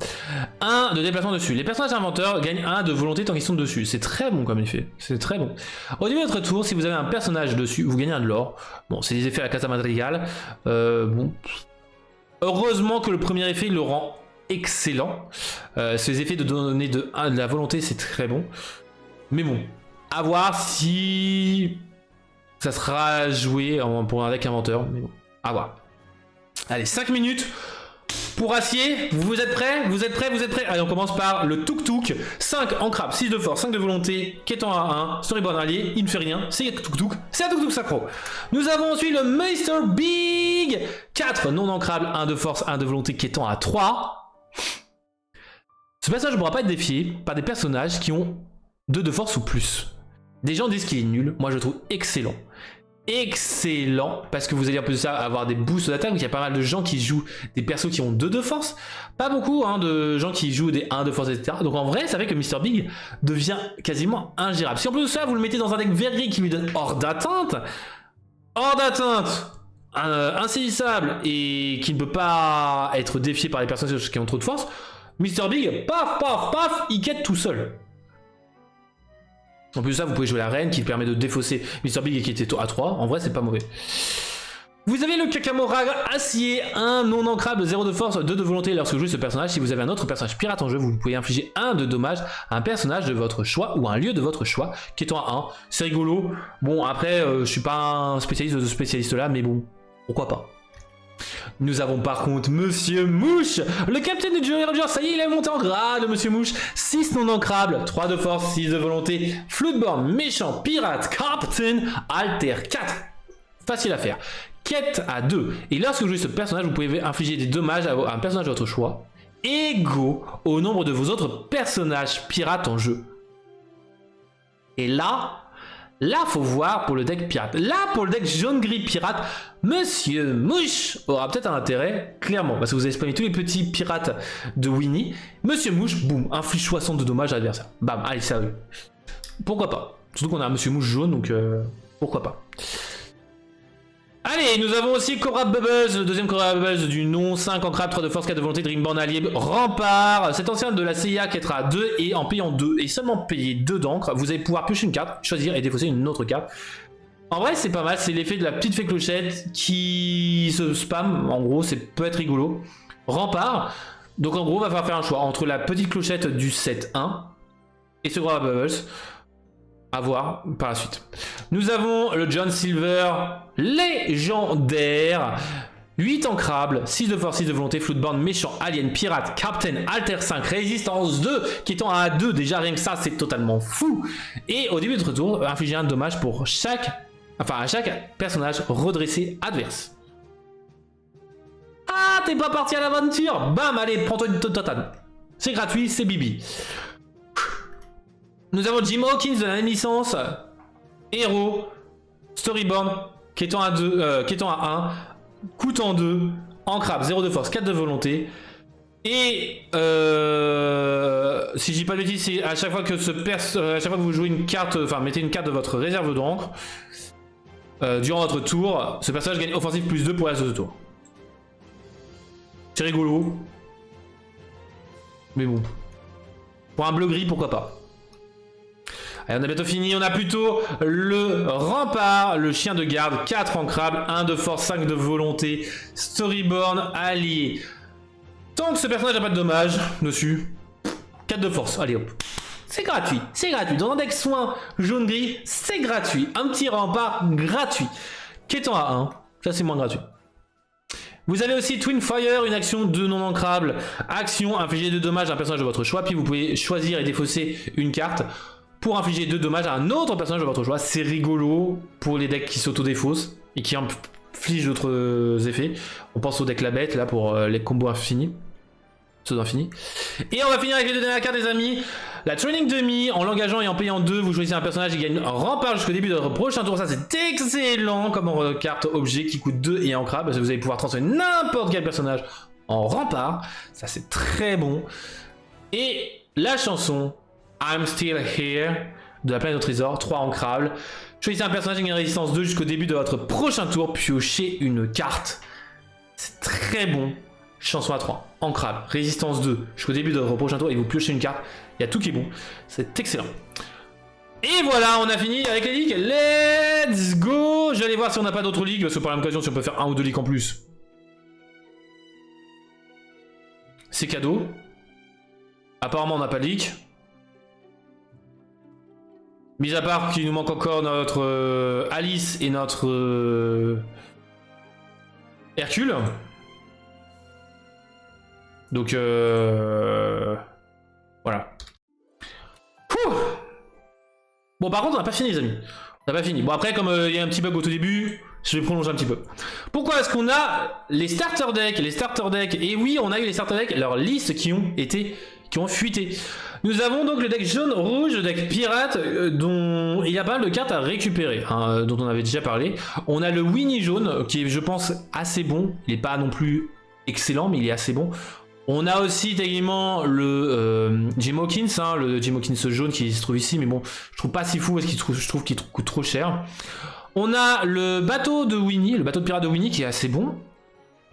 1 de déplacement dessus. Les personnages inventeurs gagnent 1 de volonté tant qu'ils sont dessus. C'est très bon comme effet, c'est très bon. Au début de votre tour, si vous avez un personnage dessus, vous gagnez 1 de l'or. Bon, c'est des effets à la Casa Madrigal. Bon. Heureusement que le premier effet le rend excellent. Ces effets de donner de la volonté, c'est très bon. Mais bon, à voir si ça sera joué pour un deck inventeur. Mais bon, à voir. Allez, 5 minutes. Pour acier, vous êtes prêts? Vous êtes prêts? Vous êtes prêts? Allez, on commence par le tuk-tuk. 5 en crabe, 6 de force, 5 de volonté, Kétan à 1, Storyboard allié, il ne fait rien, c'est tuk-tuk, c'est un tuk-tuk sacro. Nous avons ensuite le Meister Big. 4 non ancrable, 1 de force, 1 de volonté, Kétan à 3. Ce passage ne pourra pas être défié par des personnages qui ont 2 de force ou plus. Des gens disent qu'il est nul, moi je le trouve excellent. Excellent, parce que vous allez en plus de ça avoir des boosts d'attaque, il y a pas mal de gens qui jouent des persos qui ont 2 de force, pas beaucoup hein, de gens qui jouent des 1 de force, etc. Donc en vrai, ça fait que Mr. Big devient quasiment ingérable. Si en plus de ça, vous le mettez dans un deck verri qui lui donne hors d'atteinte, insaisissable et qui ne peut pas être défié par les personnages qui ont trop de force, Mr. Big, paf, paf, paf, il quête tout seul. En plus de ça, vous pouvez jouer la reine qui permet de défausser Mr. Big et qui était à 3. En vrai, c'est pas mauvais. Vous avez le Kakamora acier, 1 non ancrable, 0 de force, 2 de volonté lorsque vous jouez ce personnage. Si vous avez un autre personnage pirate en jeu, vous pouvez infliger 1 de dommage à un personnage de votre choix ou à un lieu de votre choix qui est en 1. C'est rigolo. Bon, après, je suis pas un spécialiste de ce spécialiste-là, mais bon, pourquoi pas. Nous avons par contre Monsieur Mouche, le capitaine du Jolly Roger, ça y est, il est monté en grade, Monsieur Mouche. 6 non ancrables, 3 de force, 6 de volonté, Floodborn, méchant, pirate, captain, alter, 4. Facile à faire. Quête à 2. Et lorsque vous jouez ce personnage, vous pouvez infliger des dommages à un personnage de votre choix, égaux au nombre de vos autres personnages pirates en jeu. Et là, faut voir pour le deck pirate. Là, pour le deck jaune-gris pirate, Monsieur Mouche aura peut-être un intérêt, clairement, parce que vous avez spamé tous les petits pirates de Winnie. Monsieur Mouche, boum, inflige 60 de dommages à l'adversaire. Bam, allez, sérieux. Pourquoi pas? Surtout qu'on a un Monsieur Mouche jaune, donc pourquoi pas. Allez, nous avons aussi Cobra Bubbles, le deuxième Cobra Bubbles du nom, 5 en crabe, 3 de force, 4 de volonté, Dreamborn allié, Rempart. Cet ancien de la CIA qui être à 2 et en payant 2 et seulement payer 2 d'encre, vous allez pouvoir piocher une carte, choisir et défausser une autre carte. En vrai, c'est pas mal, c'est l'effet de la petite fée clochette qui se spam, en gros, c'est peut être rigolo. Rempart, donc en gros, on va falloir faire un choix entre la petite clochette du set 1 et ce Cobra Bubbles. À voir par la suite. Nous avons le John Silver légendaire. 8 ancrables, 6 de force, 6 de volonté, Floodborn, méchant, alien, pirate, captain, alter 5, résistance 2, qui étant à 2, déjà rien que ça, c'est totalement fou. Et au début de votre tour, infliger un dommage pour chaque personnage redressé adverse. Ah, t'es pas parti à l'aventure? Bam, allez, prends-toi une totane. C'est gratuit, c'est bibi. Nous avons Jim Hawkins de la même licence, héros, Storyborn, qui étant à 1, coûtant 2, ancrable, 0 de force, 4 de volonté. Et si je dis pas de bêtises, c'est à chaque fois que vous jouez une carte, enfin mettez une carte de votre réserve d'encre, durant votre tour, ce personnage gagne offensif plus 2 pour le reste de tour. C'est rigolo. Mais bon. Pour un bleu-gris, pourquoi pas. Allez, on a bientôt fini, on a plutôt le Rempart, le chien de garde, 4 ancrables, 1 de force, 5 de volonté, Storyborn allié. Tant que ce personnage n'a pas de dommages dessus, 4 de force, allez hop. C'est gratuit, c'est gratuit. Dans un deck soin jaune-gris, c'est gratuit. Un petit Rempart gratuit. Kétan à 1, ça c'est moins gratuit. Vous avez aussi Twin Fire, une action de non ancrable. Action, infliger 2 dommages à un personnage de votre choix, puis vous pouvez choisir et défausser une carte pour infliger 2 dommages à un autre personnage de votre choix. C'est rigolo pour les decks qui s'auto-défaussent et qui infligent d'autres effets. On pense au deck la bête là pour les combos infinis. Pseudo infini. Et on va finir avec les 2 dernières cartes, les amis. La training demi, en l'engageant et en payant 2, vous choisissez un personnage qui gagne un rempart jusqu'au début de votre prochain tour. Ça, c'est excellent comme carte objet qui coûte 2 et ancrable. Parce que vous allez pouvoir transformer n'importe quel personnage en rempart. Ça, c'est très bon. Et la chanson I'm Still Here de la planète au trésor, 3 ancrables. Choisissez un personnage qui gagne résistance 2 jusqu'au début de votre prochain tour. Piochez une carte. C'est très bon. Chanson à 3, ancrable, résistance 2, jusqu'au début de votre prochain tour et vous piochez une carte, il y a tout qui est bon, c'est excellent. Et voilà, on a fini avec les ligues, let's go. Je vais aller voir si on n'a pas d'autres ligues, parce que par la même occasion, si on peut faire 1 ou 2 ligues en plus. C'est cadeau. Apparemment, on n'a pas de ligue. Mis à part qu'il nous manque encore notre Alice et notre Hercule. Donc, voilà. Ouh. Bon, par contre, on n'a pas fini, les amis. On n'a pas fini. Bon, après, comme il y a un petit bug au tout début, je vais prolonger un petit peu. Pourquoi est-ce qu'on a les starter decks? Les starter decks, et oui, on a eu les starter decks, leurs listes qui ont fuité. Nous avons donc le deck jaune-rouge, le deck pirate, dont il y a pas mal de cartes à récupérer, hein, dont on avait déjà parlé. On a le Winnie jaune, qui est, je pense, assez bon. Il n'est pas non plus excellent, mais il est assez bon. On a aussi techniquement le Jim Hawkins, hein, le Jim Hawkins jaune qui se trouve ici, mais bon, je trouve pas si fou parce que je trouve qu'il coûte trop cher. On a le bateau de Winnie, le bateau de pirate de Winnie qui est assez bon.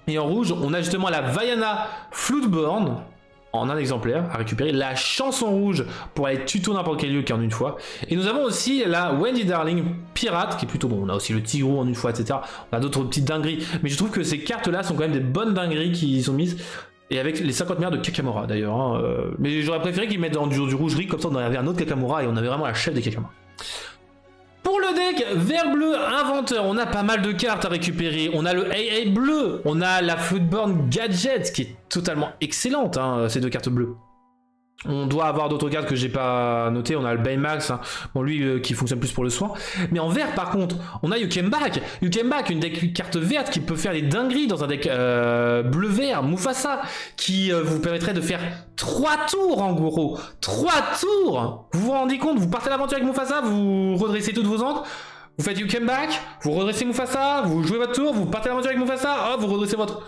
Et en rouge, on a justement la Vaiana Floodborn en un exemplaire à récupérer, la chanson rouge pour aller tuto n'importe quel lieu qui en une fois. Et nous avons aussi la Wendy Darling pirate qui est plutôt bon. On a aussi le Tigrou en une fois, etc. On a d'autres petites dingueries, mais je trouve que ces cartes-là sont quand même des bonnes dingueries qui sont mises. Et avec les 50 milliards de Kakamora d'ailleurs. Hein, mais j'aurais préféré qu'ils mettent dans du rougerie, comme ça on avait un autre Kakamora et on avait vraiment la chef des Kakamora. Pour le deck vert-bleu inventeur, on a pas mal de cartes à récupérer. On a le AA bleu, on a la Floodborn Gadget qui est totalement excellente, hein, ces deux cartes bleues. On doit avoir d'autres cartes que j'ai pas notées. On a le Baymax, hein. Bon lui qui fonctionne plus pour le soin. Mais en vert par contre, on a You Came Back. You Came Back, une deck carte verte qui peut faire des dingueries dans un deck bleu-vert, Mufasa, qui vous permettrait de faire 3 tours en gros. 3 tours. Vous vous rendez compte, vous partez à l'aventure avec Mufasa, vous redressez toutes vos ancres, vous faites You Came Back, vous redressez Mufasa, vous jouez votre tour, vous partez à l'aventure avec Mufasa, hop, vous redressez votre...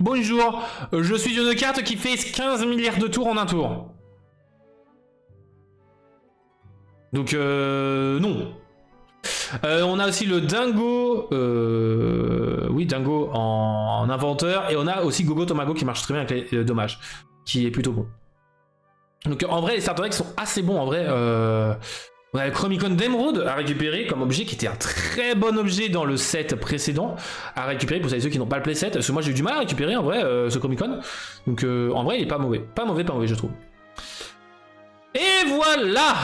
Bonjour, je suis une carte qui fait 15 milliards de tours en un tour. Donc, non. On a aussi le Dingo, oui, Dingo en inventeur, et on a aussi Gogo Tomago qui marche très bien avec les dommages, qui est plutôt bon. Donc, en vrai, les starter decks sont assez bons, en vrai. On a le Chromicon d'Emeraude à récupérer comme objet qui était un très bon objet dans le set précédent à récupérer pour ceux qui n'ont pas le playset. Parce que moi j'ai eu du mal à récupérer en vrai ce Chromicon. Donc en vrai il est pas mauvais. Pas mauvais je trouve. Et voilà.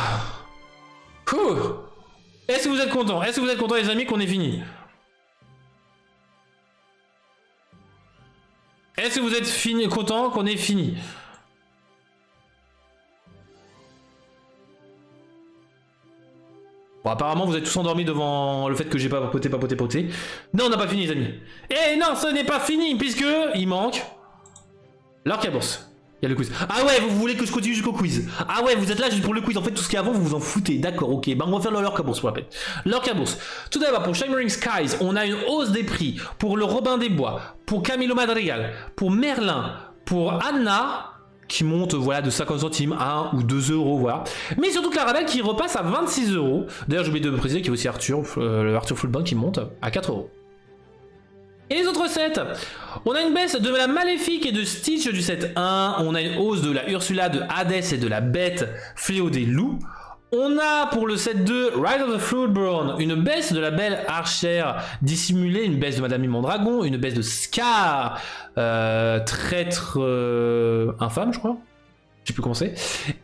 Est-ce que vous êtes contents? Est-ce que vous êtes contents les amis qu'on ait fini? Est-ce que vous êtes contents qu'on ait fini? Bon, apparemment, vous êtes tous endormis devant le fait que j'ai pas papoté. Non, on n'a pas fini, les amis. Et non, ce n'est pas fini, puisque il manque l'Arcabourse. Il y a le quiz. Ah ouais, vous voulez que je continue jusqu'au quiz? Ah ouais, vous êtes là juste pour le quiz. En fait, tout ce qui est avant, vous vous en foutez. D'accord, ok. Bah, on va faire l'Arcabourse pour la peine. L'Arcabourse. Tout d'abord, pour Shimmering Skies, on a une hausse des prix. Pour le Robin des Bois, pour Camilo Madrigal, pour Merlin, pour Anna, qui monte voilà, de 50 centimes à 1 ou 2 euros, voilà. Mais surtout Clarabelle qui repasse à 26 euros. D'ailleurs, j'ai oublié de préciser qu'il y a aussi Arthur, le Arthur Floodborn qui monte à 4 euros. Et les autres sets, on a une baisse de la Maléfique et de Stitch du set 1. On a une hausse de la Ursula, de Hadès et de la Bête Fléau des Loups. On a pour le set 2 Rise of the Floodborn une baisse de la belle archère dissimulée, une baisse de Madame Mondragon, une baisse de Scar, traître infâme je crois, je sais plus comment c'est.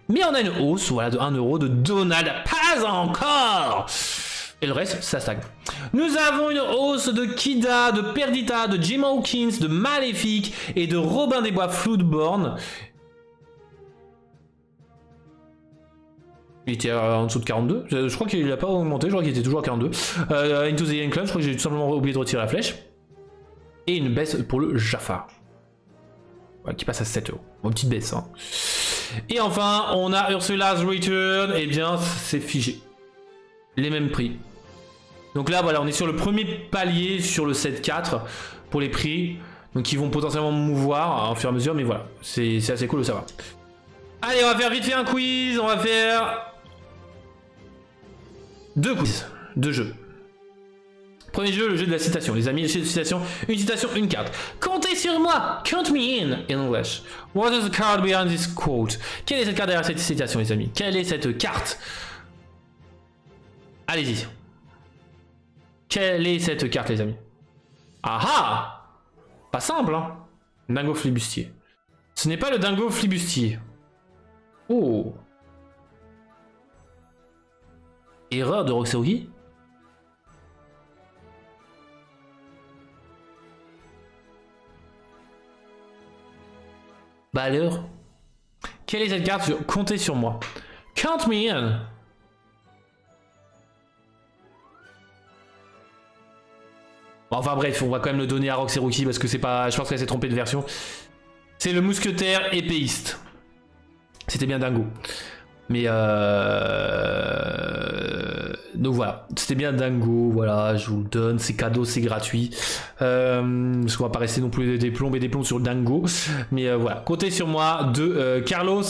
Mais on a une hausse voilà, de 1 euro de Donald, pas encore. Et le reste, ça stagne. Nous avons une hausse de Kida, de Perdita, de Jim Hawkins, de Maléfique et de Robin des Bois Floodborn. Il était en dessous de 42, je crois qu'il n'a pas augmenté, je crois qu'il était toujours à 42. Into the Young Club, je crois que j'ai tout simplement oublié de retirer la flèche. Et une baisse pour le Jafar. Voilà, qui passe à 7 euros. Bon, petite baisse. Hein. Et enfin, on a Ursula's Return. Eh bien, c'est figé. Les mêmes prix. Donc là, voilà, on est sur le premier palier sur le set 4 pour les prix. Donc ils vont potentiellement mouvoir au fur et à mesure, mais voilà, c'est assez cool de savoir. Allez, on va faire vite fait un quiz. On va faire 2 quiz, 2 jeux. Premier jeu, le jeu de la citation. Les amis, le jeu de citation, une citation, une carte. Comptez sur moi, count me in English. What is the card behind this quote? Quelle est cette carte derrière cette citation, les amis? Quelle est cette carte? Allez-y. Quelle est cette carte, les amis? Ah ah! Pas simple, hein? Dingo flibustier. Ce n'est pas le dingo flibustier. Oh. Erreur de Roxeruki? Bah alors? Quelle est cette carte? Comptez sur moi. Count me in. Enfin bref, on va quand même le donner à Roxeruki parce que c'est pas. Je pense qu'elle s'est trompée de version. C'est le mousquetaire épéiste. C'était bien dingo. Mais donc voilà, c'était bien dingo, voilà, je vous le donne, c'est cadeau, c'est gratuit. Parce qu'on va pas rester non plus des plombs et des plombs sur le dingo. Mais voilà, comptez sur moi de Carlos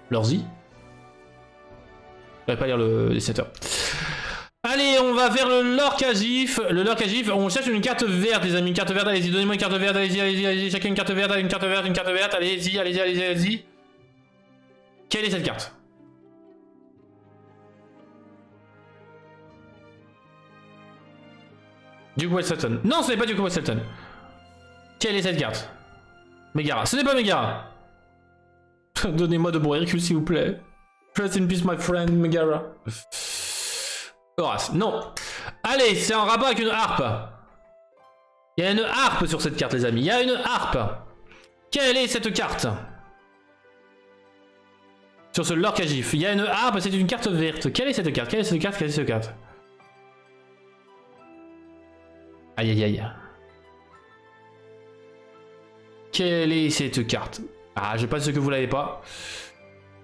Lorzi. Je vais pas lire le dessinateur. Allez, on va vers le Lorca GIF. Le Lorca GIF, on cherche une carte verte, les amis. Une carte verte, allez-y, donnez-moi une carte verte, allez-y, allez-y, allez-y. Chacun une carte verte, une carte verte, une carte verte, allez-y, allez-y, allez-y, allez-y. Quelle est cette carte? Duke Wesselton. Non, ce n'est pas Duke Wesselton. Quelle est cette carte? Megara. Ce n'est pas Megara. Donnez-moi de bon Hercule, s'il vous plaît. Rest in peace, my friend, Megara. Horace. Non. Allez, c'est en rapport avec une harpe. Il y a une harpe sur cette carte, les amis. Il y a une harpe. Quelle est cette carte? Sur ce Lorca GIF. Il y a une harpe, c'est une carte verte. Quelle est cette carte? Quelle est cette carte? Quelle est cette carte? Aïe aïe aïe. Quelle est cette carte? Ah, je pense que vous l'avez pas.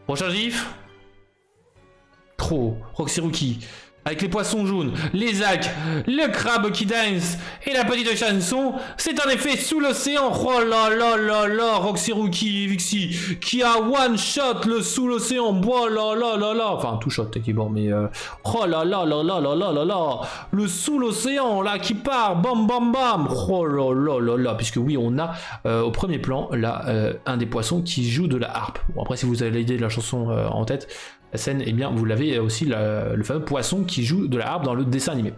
Prochain GIF. Trop. Roxeruki. Avec les poissons jaunes, les algues, le crabe qui danse et la petite chanson, c'est en effet sous l'océan. Oh là là là là, Roxeruki Vixie qui a one shot le sous l'océan. Oh là là là là, enfin tout shot techniquement, mais oh là là là là là là là là, le sous l'océan là qui part, bam bam bam. Oh là là là là, puisque oui on a au premier plan là un des poissons qui joue de la harpe. Bon, après si vous avez l'idée de la chanson en tête. La scène, eh bien, vous l'avez aussi le fameux poisson qui joue de la harpe dans le dessin animé.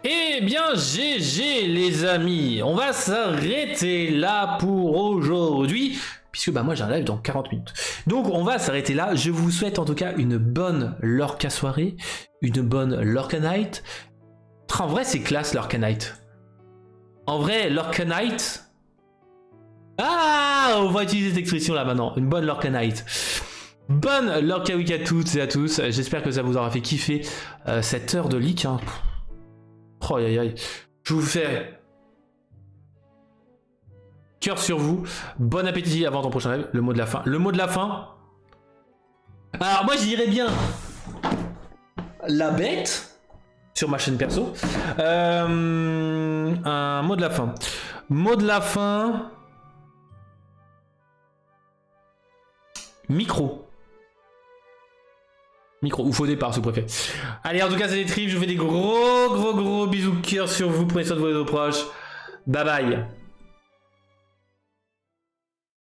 Eh bien, GG les amis, on va s'arrêter là pour aujourd'hui, puisque bah, moi j'ai un live dans 40 minutes. Donc on va s'arrêter là, je vous souhaite en tout cas une bonne Lorca soirée, une bonne Lorca night. En vrai c'est classe Lorca night. En vrai Lorca night... Ah, on va utiliser cette expression là maintenant, une bonne Lorca night. Bonne Lorca Week à toutes et à tous, j'espère que ça vous aura fait kiffer cette heure de leak. Hein. Oh aïe aïe, je vous fais cœur sur vous, bon appétit avant ton prochain live, le mot de la fin. Le mot de la fin, alors moi je dirais bien la bête sur ma chaîne perso, un mot de la fin. Mot de la fin, micro. Micro, ou faux départ si vous préférez. Allez, en tout cas, c'est des trips. Je vous fais des gros bisous de cœur sur vous. Prenez soin de vos proches. Bye bye.